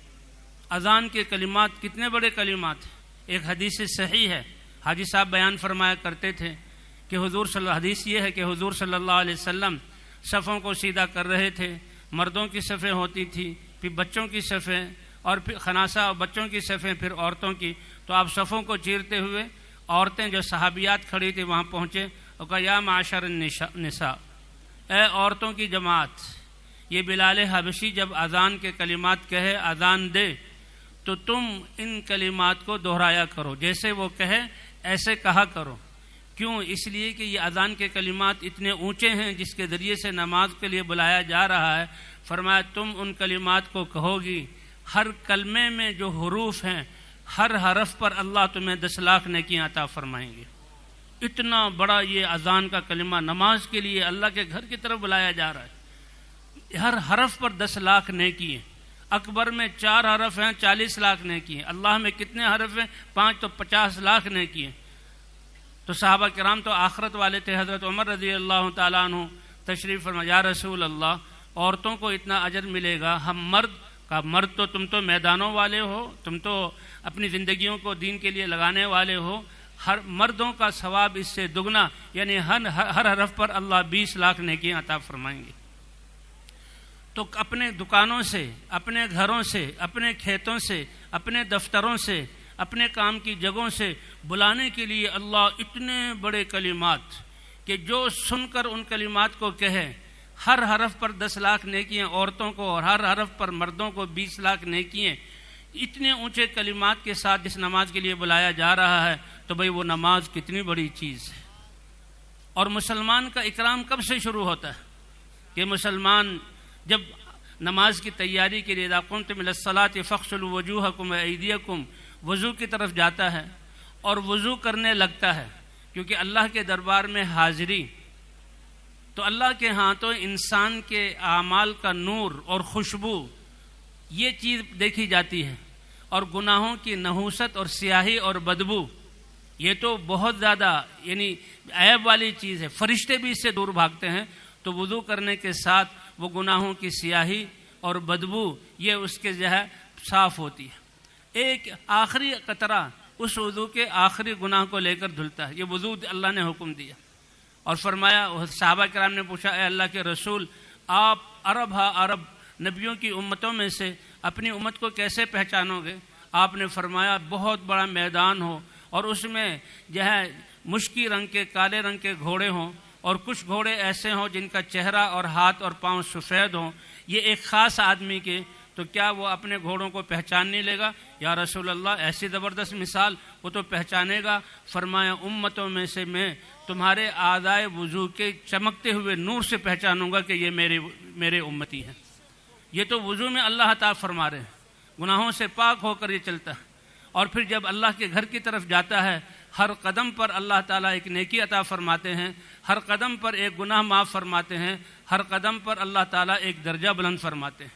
اذان کے کلمات کتنے بڑے کلمات ہیں۔ ایک حدیث صحیح ہے، حاجی صاحب بیان فرمایا کرتے تھے کہ حدیث یہ ہے کہ حضور صلی اللہ علیہ وسلم صفوں کو سیدھا کر رہے تھے، مردوں کی صفیں ہوتی تھی، پھر بچوں کی صفیں، اور پھر خناسہ اور بچوں کی صفیں، پھر عورتوں کی، تو آپ صفوں کو چیرتے ہوئے عورتیں جو صحابیات کھڑی تھی وہاں پہنچے اور کہا، یا معاشر النساء، اے عورتوں کی جماعت، یہ بلال حبشی جب اذان کے کلمات کہے، اذان دے، تو تم ان کلمات کو دہرایا کرو، جیسے وہ کہے ایسے کہا کرو۔ کیوں؟ اس لیے کہ یہ اذان کے کلمات اتنے اونچے ہیں جس کے ذریعے سے نماز کے لیے بلایا جا رہا ہے۔ فرمایا تم ان کلمات کو کہو گی، ہر کلمے میں جو حروف ہیں، ہر حرف پر اللہ تمہیں 10 لاکھ نیکیاں عطا فرمائیں گے۔ اتنا بڑا یہ اذان کا کلمہ نماز کے لیے اللہ کے گھر کی طرف بلایا جا رہا ہے، ہر حرف پر 10 لاکھ نیکی ہیں۔ اکبر میں 4 حرف ہیں، 40 لاکھ نیکی ہیں۔ اللہ میں کتنے حرف ہیں؟ 5، تو 50 لاکھ نیکی ہیں۔ تو صحابہ کرام تو آخرت والے تھے۔ حضرت عمر رضی اللہ تعالیٰ عنہ تشریف فرمایا، یا رسول اللہ، عورتوں کو اتنا اجر ملے گا، ہم مرد تو تم تو میدانوں والے ہو، تم تو اپنی زندگیوں کو دین کے لیے لگانے والے ہو، ہر مردوں کا ثواب اس سے دگنا، یعنی ہر حرف پر اللہ 20 لاکھ نیکیاں عطا فرمائیں گے۔ تو اپنے دکانوں سے، اپنے گھروں سے، اپنے کھیتوں سے، اپنے دفتروں سے، اپنے کام کی جگہوں سے بلانے کے لیے اللہ اتنے بڑے کلمات کہ جو سن کر ان کلمات کو کہے، ہر حرف پر 10 لاکھ نیکیاں عورتوں کو، اور ہر حرف پر مردوں کو 20 لاکھ نیکیاں، اتنے اونچے کلمات کے ساتھ جس نماز کے لیے بلایا جا رہا ہے، تو بھئی وہ نماز کتنی بڑی چیز ہے۔ اور مسلمان کا اکرام کب سے شروع ہوتا ہے کہ مسلمان جب نماز کی تیاری کے لیے اذا قمتم الی الصلاۃ فاغسلوا وجوہکم وایدیکم، وضو کی طرف جاتا ہے اور وضو کرنے لگتا ہے، کیونکہ اللہ کے دربار میں حاضری، تو اللہ کے ہاں تو انسان کے اعمال کا نور اور خوشبو یہ چیز دیکھی جاتی ہے، اور گناہوں کی نحوست اور سیاہی اور بدبو یہ تو بہت زیادہ یعنی عیب والی چیز ہے، فرشتے بھی اس سے دور بھاگتے ہیں۔ تو وضو کرنے کے ساتھ وہ گناہوں کی سیاہی اور بدبو یہ اس کے جو ہے صاف ہوتی ہے۔ ایک آخری قطرہ اس وضو کے آخری گناہ کو لے کر دھلتا ہے۔ یہ وضو اللہ نے حکم دیا، اور فرمایا، صحابہ کرام نے پوچھا، اے اللہ کے رسول، آپ عرب نبیوں کی امتوں میں سے اپنی امت کو کیسے پہچانو گے؟ آپ نے فرمایا، بہت بڑا میدان ہو اور اس میں جو ہے مشکی رنگ کے، کالے رنگ کے گھوڑے ہوں، اور کچھ گھوڑے ایسے ہوں جن کا چہرہ اور ہاتھ اور پاؤں سفید ہوں، یہ ایک خاص آدمی کے، تو کیا وہ اپنے گھوڑوں کو پہچان نہیں لے گا؟ یا رسول اللہ، ایسی زبردست مثال، وہ تو پہچانے گا۔ فرمایا، امتوں میں سے میں تمہارے اعضائے وضو کے چمکتے ہوئے نور سے پہچانوں گا کہ یہ میرے امتی ہیں۔ یہ تو وضو میں اللہ عطا فرما رہے ہیں، گناہوں سے پاک ہو کر یہ چلتا ہے، اور پھر جب اللہ کے گھر کی طرف جاتا ہے، ہر قدم پر اللہ تعالیٰ ایک نیکی عطا فرماتے ہیں، ہر قدم پر ایک گناہ معاف فرماتے ہیں، ہر قدم پر اللہ تعالیٰ ایک درجہ بلند فرماتے ہیں۔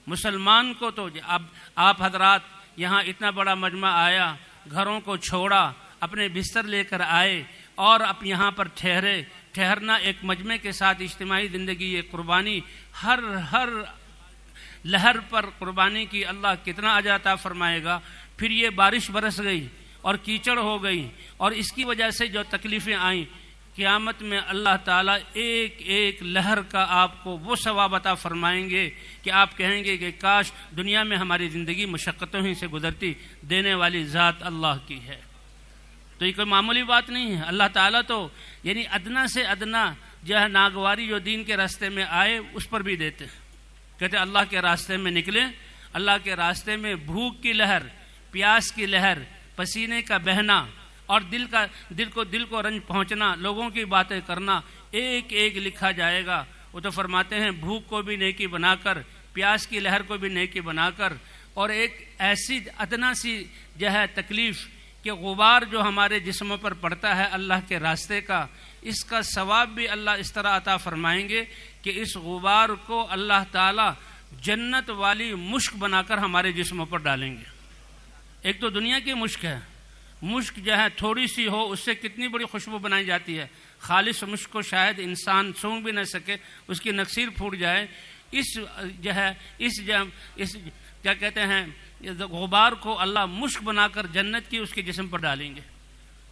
مسلمان کو تو اب آپ حضرات یہاں اتنا بڑا مجمع آیا، گھروں کو چھوڑا، اپنے بستر لے کر آئے، اور اب یہاں پر ٹھہرنا، ایک مجمع کے ساتھ اجتماعی زندگی، یہ قربانی، ہر لہر پر قربانی کی اللہ کتنا اجر عطا فرمائے گا۔ پھر یہ بارش برس گئی اور کیچڑ ہو گئی، اور اس کی وجہ سے جو تکلیفیں آئیں، قیامت میں اللہ تعالیٰ ایک ایک لہر کا آپ کو وہ ثواب عطا فرمائیں گے کہ آپ کہیں گے کہ کاش دنیا میں ہماری زندگی مشقتوں ہی سے گزرتی۔ دینے والی ذات اللہ کی ہے، تو یہ کوئی معمولی بات نہیں ہے۔ اللہ تعالیٰ تو یعنی ادنا سے ادنا جو ہے ناگواری جو دین کے راستے میں آئے اس پر بھی دیتے ہیں۔ کہتے ہیں اللہ کے راستے میں نکلے، اللہ کے راستے میں بھوک کی لہر، پیاس کی لہر، پسینے کا بہنا اور دل کو رنج پہنچنا، لوگوں کی باتیں کرنا، ایک ایک لکھا جائے گا۔ وہ تو فرماتے ہیں بھوک کو بھی نیکی بنا کر، پیاس کی لہر کو بھی نیکی بنا کر، اور ایک ایسی ادنا سی جو ہے تکلیف کہ غبار جو ہمارے جسموں پر پڑتا ہے اللہ کے راستے کا، اس کا ثواب بھی اللہ اس طرح عطا فرمائیں گے کہ اس غبار کو اللہ تعالیٰ جنت والی مشک بنا کر ہمارے جسموں پر ڈالیں گے۔ ایک تو دنیا کی مشک ہے، مشک جو ہے تھوڑی سی ہو اس سے کتنی بڑی خوشبو بنائی جاتی ہے، خالص مشک کو شاید انسان سونگھ بھی نہ سکے، اس کی نکسیر پھوٹ جائے۔ اس کیا کہتے ہیں غبار کو اللہ مشک بنا کر جنت کی اس کے جسم پر ڈالیں گے۔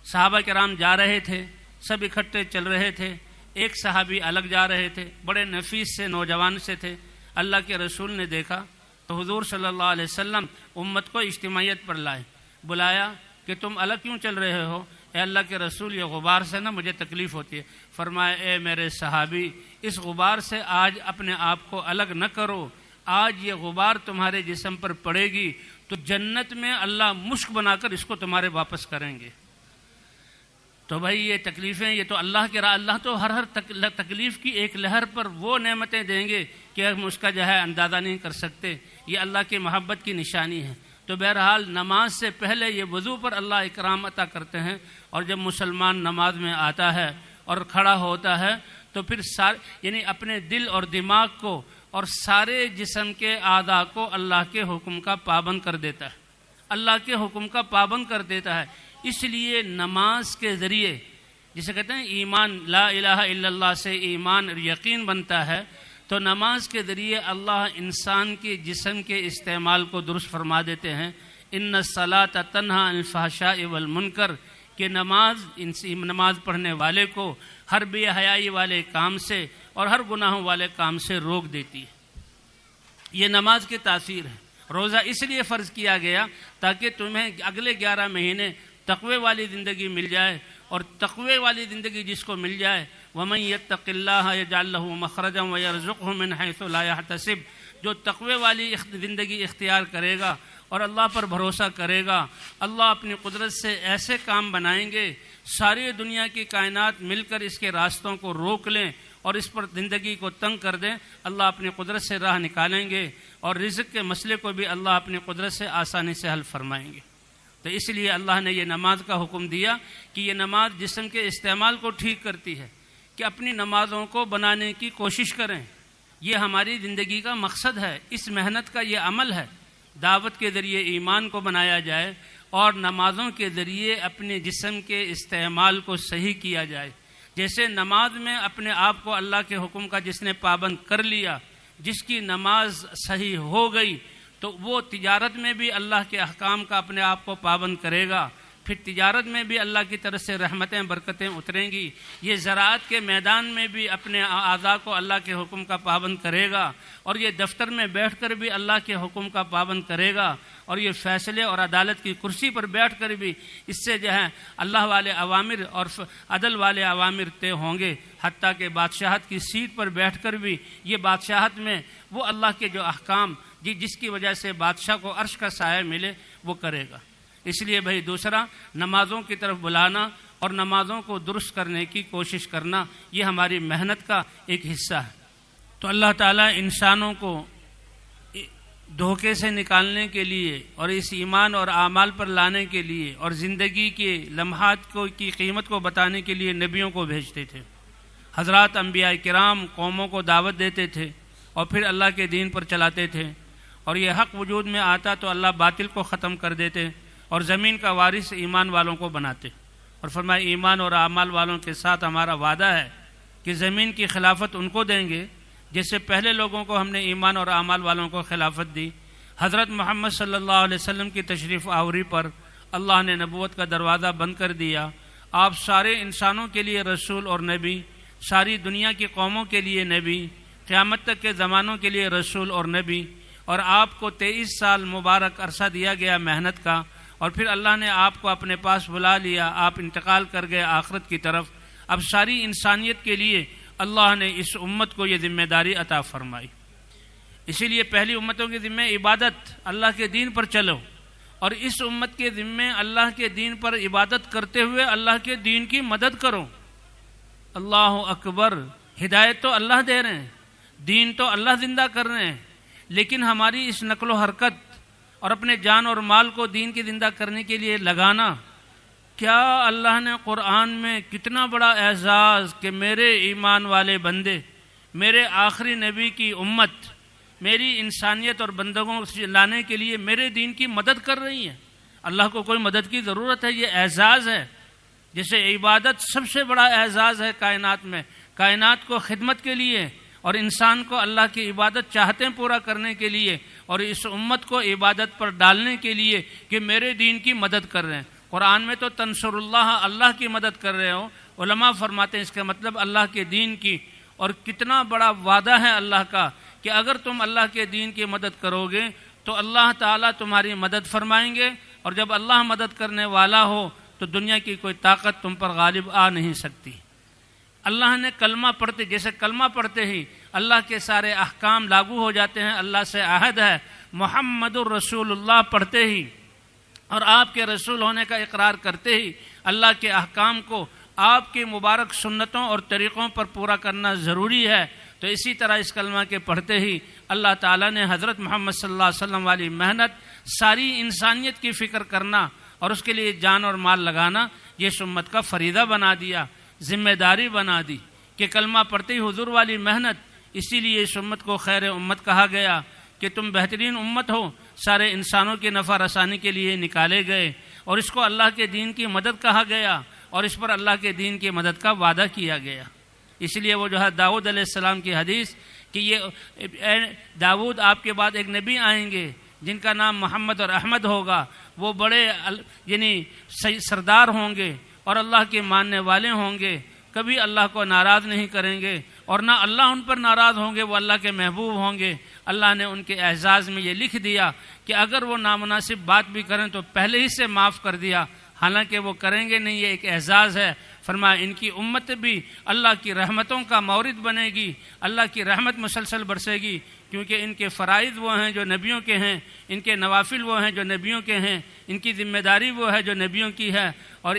صحابہ کرام جا رہے تھے، سب اکٹھے چل رہے تھے، ایک صحابی الگ جا رہے تھے، بڑے نفیس سے نوجوان سے تھے۔ اللہ کے رسول نے دیکھا تو حضور صلی اللہ علیہ وسلم امت کو اجتماعیت پر لائے، بلایا کہ تم الگ کیوں چل رہے ہو؟ اے اللہ کے رسول یہ غبار سے نا مجھے تکلیف ہوتی ہے۔ فرمایا اے میرے صحابی، اس غبار سے آج اپنے آپ کو الگ نہ کرو، آج یہ غبار تمہارے جسم پر پڑے گی تو جنت میں اللہ مشک بنا کر اس کو تمہارے واپس کریں گے۔ تو بھائی یہ تکلیفیں، یہ تو اللہ کے راہ، اللہ تو ہر تکلیف کی ایک لہر پر وہ نعمتیں دیں گے کہ ہم اس کا جو ہے اندازہ نہیں کر سکتے۔ یہ اللہ کی محبت کی نشانی ہے۔ تو بہرحال نماز سے پہلے یہ وضو پر اللہ اکرام عطا کرتے ہیں، اور جب مسلمان نماز میں آتا ہے اور کھڑا ہوتا ہے تو پھر یعنی اپنے دل اور دماغ کو اور سارے جسم کے اعضاء کو اللہ کے حکم کا پابند کر دیتا ہے، اللہ کے حکم کا پابند کر دیتا ہے۔ اس لیے نماز کے ذریعے جسے کہتے ہیں ایمان، لا الہ الا اللہ سے ایمان یقین بنتا ہے، تو نماز کے ذریعے اللہ انسان کے جسم کے استعمال کو درست فرما دیتے ہیں۔ ان الصلاۃ تنہی عن الفحشاء والمنکر، کہ نماز پڑھنے والے کو ہر بے حیائی والے کام سے اور ہر گناہوں والے کام سے روک دیتی ہے۔ یہ نماز کی تاثیر ہے۔ روزہ اس لیے فرض کیا گیا تاکہ تمہیں اگلے 11 مہینے تقوی والی زندگی مل جائے، اور تقوی والی زندگی جس کو مل جائے، وَمَن يَتَّقِ اللَّهَ يَجْعَل لَّهُ مَخْرَجًا وَيَرْزُقْهُ مِنْ حَيْثُ لَا يَحْتَسِبُ، جو تقوی والی زندگی اختیار کرے گا اور اللہ پر بھروسہ کرے گا، اللہ اپنی قدرت سے ایسے کام بنائیں گے، ساری دنیا کی کائنات مل کر اس کے راستوں کو روک لیں اور اس پر زندگی کو تنگ کر دیں، اللہ اپنی قدرت سے راہ نکالیں گے، اور رزق کے مسئلے کو بھی اللہ اپنی قدرت سے آسانی سے حل فرمائیں گے۔ تو اس لیے اللہ نے یہ نماز کا حکم دیا کہ یہ نماز جسم کے استعمال کو ٹھیک کرتی ہے، کہ اپنی نمازوں کو بنانے کی کوشش کریں۔ یہ ہماری زندگی کا مقصد ہے، اس محنت کا یہ عمل ہے، دعوت کے ذریعے ایمان کو بنایا جائے اور نمازوں کے ذریعے اپنے جسم کے استعمال کو صحیح کیا جائے۔ جیسے نماز میں اپنے آپ کو اللہ کے حکم کا جس نے پابند کر لیا، جس کی نماز صحیح ہو گئی، تو وہ تجارت میں بھی اللہ کے احکام کا اپنے آپ کو پابند کرے گا، پھر تجارت میں بھی اللہ کی طرف سے رحمتیں برکتیں اتریں گی۔ یہ زراعت کے میدان میں بھی اپنے اعضاء کو اللہ کے حکم کا پابند کرے گا، اور یہ دفتر میں بیٹھ کر بھی اللہ کے حکم کا پابند کرے گا، اور یہ فیصلے اور عدالت کی کرسی پر بیٹھ کر بھی اس سے جو ہے اللہ والے عوامر اور عدل والے عوامر طے ہوں گے، حتیٰ کہ بادشاہت کی سیٹ پر بیٹھ کر بھی یہ بادشاہت میں وہ اللہ کے جو احکام جس کی وجہ سے بادشاہ کو عرش کا سایہ ملے وہ کرے گا۔ اس لیے بھائی دوسرا، نمازوں کی طرف بلانا اور نمازوں کو درست کرنے کی کوشش کرنا، یہ ہماری محنت کا ایک حصہ ہے۔ تو اللہ تعالیٰ انسانوں کو دھوکے سے نکالنے کے لیے اور اس ایمان اور اعمال پر لانے کے لیے اور زندگی کے لمحات کی قیمت کو بتانے کے لیے نبیوں کو بھیجتے تھے۔ حضرات انبیاء کرام قوموں کو دعوت دیتے تھے اور پھر اللہ کے دین پر چلاتے تھے، اور یہ حق وجود میں آتا تو اللہ باطل کو ختم کر دیتے اور زمین کا وارث ایمان والوں کو بناتے۔ اور فرمایا ایمان اور اعمال والوں کے ساتھ ہمارا وعدہ ہے کہ زمین کی خلافت ان کو دیں گے جیسے پہلے لوگوں کو ہم نے ایمان اور اعمال والوں کو خلافت دی۔ حضرت محمد صلی اللہ علیہ وسلم کی تشریف آوری پر اللہ نے نبوت کا دروازہ بند کر دیا۔ آپ سارے انسانوں کے لیے رسول اور نبی، ساری دنیا کی قوموں کے لیے نبی، قیامت تک کے زمانوں کے لیے رسول اور نبی، اور آپ کو 23 سال مبارک عرصہ دیا گیا محنت کا، اور پھر اللہ نے آپ کو اپنے پاس بلا لیا، آپ انتقال کر گئے آخرت کی طرف۔ اب ساری انسانیت کے لیے اللہ نے اس امت کو یہ ذمہ داری عطا فرمائی۔ اسی لیے پہلی امتوں کے ذمہ عبادت، اللہ کے دین پر چلو، اور اس امت کے ذمہ اللہ کے دین پر عبادت کرتے ہوئے اللہ کے دین کی مدد کرو۔ اللہ اکبر، ہدایت تو اللہ دے رہے ہیں، دین تو اللہ زندہ کر رہے ہیں، لیکن ہماری اس نقل و حرکت اور اپنے جان اور مال کو دین کی زندہ کرنے کے لیے لگانا، کیا اللہ نے قرآن میں کتنا بڑا اعزاز کہ میرے ایمان والے بندے، میرے آخری نبی کی امت، میری انسانیت اور بندگوں سے لانے کے لیے میرے دین کی مدد کر رہی ہے۔ اللہ کو کوئی مدد کی ضرورت ہے، یہ اعزاز ہے۔ جیسے عبادت سب سے بڑا اعزاز ہے کائنات میں، کائنات کو خدمت کے لیے اور انسان کو اللہ کی عبادت چاہتے ہیں پورا کرنے کے لیے، اور اس امت کو عبادت پر ڈالنے کے لیے کہ میرے دین کی مدد کر رہے ہیں۔ قرآن میں تو تنصر اللہ، اللہ کی مدد کر رہے ہو، علماء فرماتے ہیں اس کا مطلب اللہ کے دین کی، اور کتنا بڑا وعدہ ہے اللہ کا کہ اگر تم اللہ کے دین کی مدد کرو گے تو اللہ تعالیٰ تمہاری مدد فرمائیں گے، اور جب اللہ مدد کرنے والا ہو تو دنیا کی کوئی طاقت تم پر غالب آ نہیں سکتی۔ اللہ نے کلمہ پڑھتے، جیسے کلمہ پڑھتے ہی اللہ کے سارے احکام لاگو ہو جاتے ہیں، اللہ سے عہد ہے، محمد الرسول اللہ پڑھتے ہی اور آپ کے رسول ہونے کا اقرار کرتے ہی اللہ کے احکام کو آپ کی مبارک سنتوں اور طریقوں پر پورا کرنا ضروری ہے۔ تو اسی طرح اس کلمہ کے پڑھتے ہی اللہ تعالیٰ نے حضرت محمد صلی اللہ علیہ وسلم والی محنت، ساری انسانیت کی فکر کرنا اور اس کے لیے جان اور مال لگانا، یہ اس امت کا فریضہ بنا دیا، ذمہ داری بنا دی کہ کلمہ پڑھتے ہی حضور والی محنت۔ اسی لیے اس امت کو خیر امت کہا گیا کہ تم بہترین امت ہو، سارے انسانوں کی نفع رسانی کے لیے نکالے گئے، اور اس کو اللہ کے دین کی مدد کہا گیا، اور اس پر اللہ کے دین کی مدد کا وعدہ کیا گیا۔ اس لیے وہ جو ہے داؤد علیہ السلام کی حدیث کہ اے داؤد، آپ کے بعد ایک نبی آئیں گے جن کا نام محمد اور احمد ہوگا، وہ بڑے یعنی سردار ہوں گے اور اللہ کے ماننے والے ہوں گے، کبھی اللہ کو ناراض نہیں کریں گے، اور نہ اللہ ان پر ناراض ہوں گے، وہ اللہ کے محبوب ہوں گے۔ اللہ نے ان کے اعزاز میں یہ لکھ دیا کہ اگر وہ نامناسب بات بھی کریں تو پہلے ہی سے معاف کر دیا، حالانکہ وہ کریں گے نہیں، یہ ایک اعزاز ہے۔ فرمایا ان کی امت بھی اللہ کی رحمتوں کا مورد بنے گی، اللہ کی رحمت مسلسل برسے گی، کیونکہ ان کے فرائض وہ ہیں جو نبیوں کے ہیں، ان کے نوافل وہ ہیں جو نبیوں کے ہیں، ان کی ذمہ داری وہ ہے جو نبیوں کی ہے، اور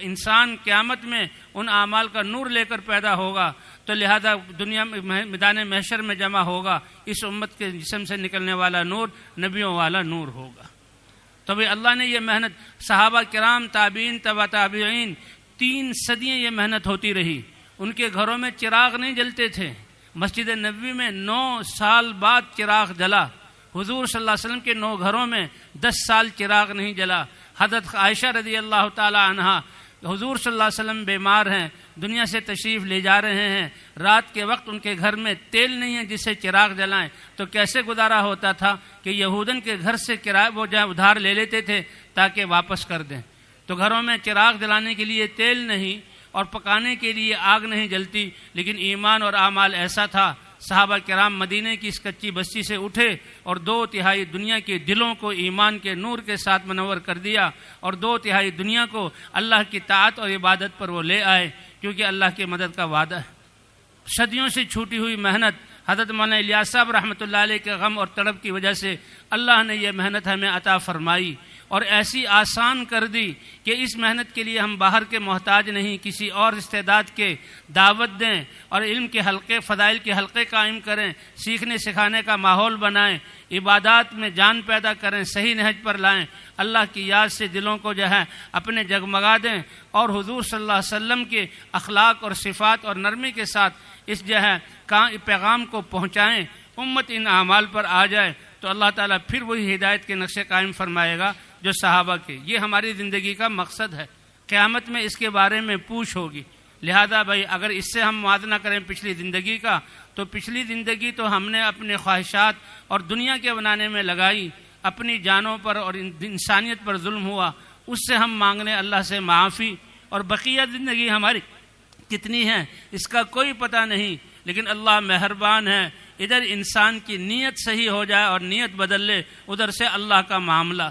انسان قیامت میں ان اعمال کا نور لے کر پیدا ہوگا، تو لہذا دنیا میں میدان محشر میں جمع ہوگا، اس امت کے جسم سے نکلنے والا نور نبیوں والا نور ہوگا۔ تو بھی اللہ نے یہ محنت، صحابہ کرام، تابعین، تبع تابعین، 3 صدیاں یہ محنت ہوتی رہی۔ ان کے گھروں میں چراغ نہیں جلتے تھے، مسجد نبوی میں 9 سال بعد چراغ جلا، حضور صلی اللہ علیہ وسلم کے 9 گھروں میں 10 سال چراغ نہیں جلا۔ حضرت عائشہ رضی اللہ تعالی عنہا، حضور صلی اللہ علیہ وسلم بیمار ہیں، دنیا سے تشریف لے جا رہے ہیں، رات کے وقت ان کے گھر میں تیل نہیں ہے جس سے چراغ جلائیں، تو کیسے گزارا ہوتا تھا کہ یہودن کے گھر سے کرایہ وہ ادھار لے لیتے تھے تاکہ واپس کر دیں۔ تو گھروں میں چراغ جلانے کے لیے تیل نہیں اور پکانے کے لیے آگ نہیں جلتی، لیکن ایمان اور اعمال ایسا تھا۔ صحابہ کرام مدینہ کی اس کچی بستی سے اٹھے اور 2/3 دنیا کے دلوں کو ایمان کے نور کے ساتھ منور کر دیا، اور 2/3 دنیا کو اللہ کی طاعت اور عبادت پر وہ لے آئے، کیونکہ اللہ کی مدد کا وعدہ ہے۔ صدیوں سے چھوٹی ہوئی محنت، حضرت مولانا الیاس صاحب رحمۃ اللہ علیہ کے غم اور تڑپ کی وجہ سے اللہ نے یہ محنت ہمیں عطا فرمائی اور ایسی آسان کر دی کہ اس محنت کے لیے ہم باہر کے محتاج نہیں، کسی اور استعداد کے دعوت دیں اور علم کے حلقے، فضائل کے حلقے قائم کریں، سیکھنے سکھانے کا ماحول بنائیں، عبادات میں جان پیدا کریں، صحیح نہج پر لائیں، اللہ کی یاد سے دلوں کو جو ہے اپنے جگمگا دیں، اور حضور صلی اللہ علیہ وسلم کے اخلاق اور صفات اور نرمی کے ساتھ اس جو ہے پیغام کو پہنچائیں، امت ان اعمال پر آ جائے، تو اللہ تعالیٰ پھر وہی ہدایت کے نقشے قائم فرمائے گا جو صحابہ کے۔ یہ ہماری زندگی کا مقصد ہے۔ قیامت میں اس کے بارے میں پوچھ ہوگی۔ لہذا بھائی اگر اس سے ہم موازنہ کریں پچھلی زندگی کا، تو پچھلی زندگی تو ہم نے اپنے خواہشات اور دنیا کے بنانے میں لگائی، اپنی جانوں پر اور انسانیت پر ظلم ہوا، اس سے ہم مانگنے اللہ سے معافی، اور بقیہ زندگی ہماری کتنی ہے اس کا کوئی پتہ نہیں، لیکن اللہ مہربان ہے، ادھر انسان کی نیت صحیح ہو جائے اور نیت بدل لے، ادھر سے اللہ کا معاملہ۔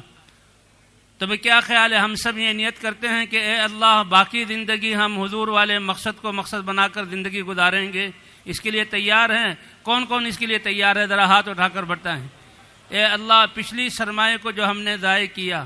تو بھئی کیا خیال ہے، ہم سب یہ نیت کرتے ہیں کہ اے اللہ باقی زندگی ہم حضور والے مقصد کو مقصد بنا کر زندگی گزاریں گے، اس کے لیے تیار ہیں؟ کون کون اس کے لیے تیار ہے؟ ذرا ہاتھ اٹھا کر بتائیں۔ اے اللہ پچھلی سرمایہ کو جو ہم نے ضائع کیا،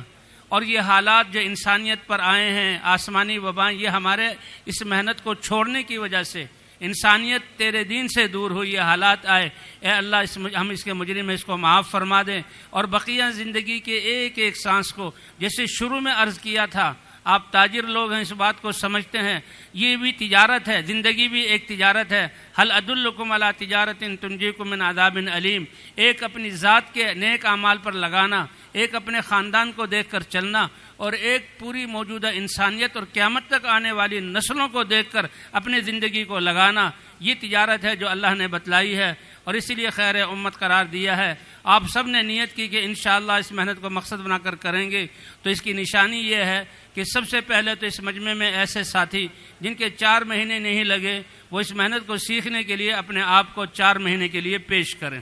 اور یہ حالات جو انسانیت پر آئے ہیں، آسمانی وبائیں، یہ ہمارے اس محنت کو چھوڑنے کی وجہ سے انسانیت تیرے دین سے دور ہوئی، یہ حالات آئے۔ اے اللہ ہم اس کے مجرم ہیں، اس کو معاف فرما دیں، اور بقیہ زندگی کے ایک ایک سانس کو، جیسے شروع میں عرض کیا تھا، آپ تاجر لوگ ہیں، اس بات کو سمجھتے ہیں، یہ بھی تجارت ہے، زندگی بھی ایک تجارت ہے۔ حل ادلکم علی تجارت تنجیکم من عذاب علیم، ایک اپنی ذات کے نیک اعمال پر لگانا، ایک اپنے خاندان کو دیکھ کر چلنا، اور ایک پوری موجودہ انسانیت اور قیامت تک آنے والی نسلوں کو دیکھ کر اپنے زندگی کو لگانا، یہ تجارت ہے جو اللہ نے بتلائی ہے، اور اسی لیے خیر امت قرار دیا ہے۔ آپ سب نے نیت کی کہ انشاءاللہ اس محنت کو مقصد بنا کر کریں گے، تو اس کی نشانی یہ ہے کہ سب سے پہلے تو اس مجمع میں ایسے ساتھی جن کے 4 مہینے نہیں لگے، وہ اس محنت کو سیکھنے کے لیے اپنے آپ کو 4 مہینے کے لیے پیش کریں۔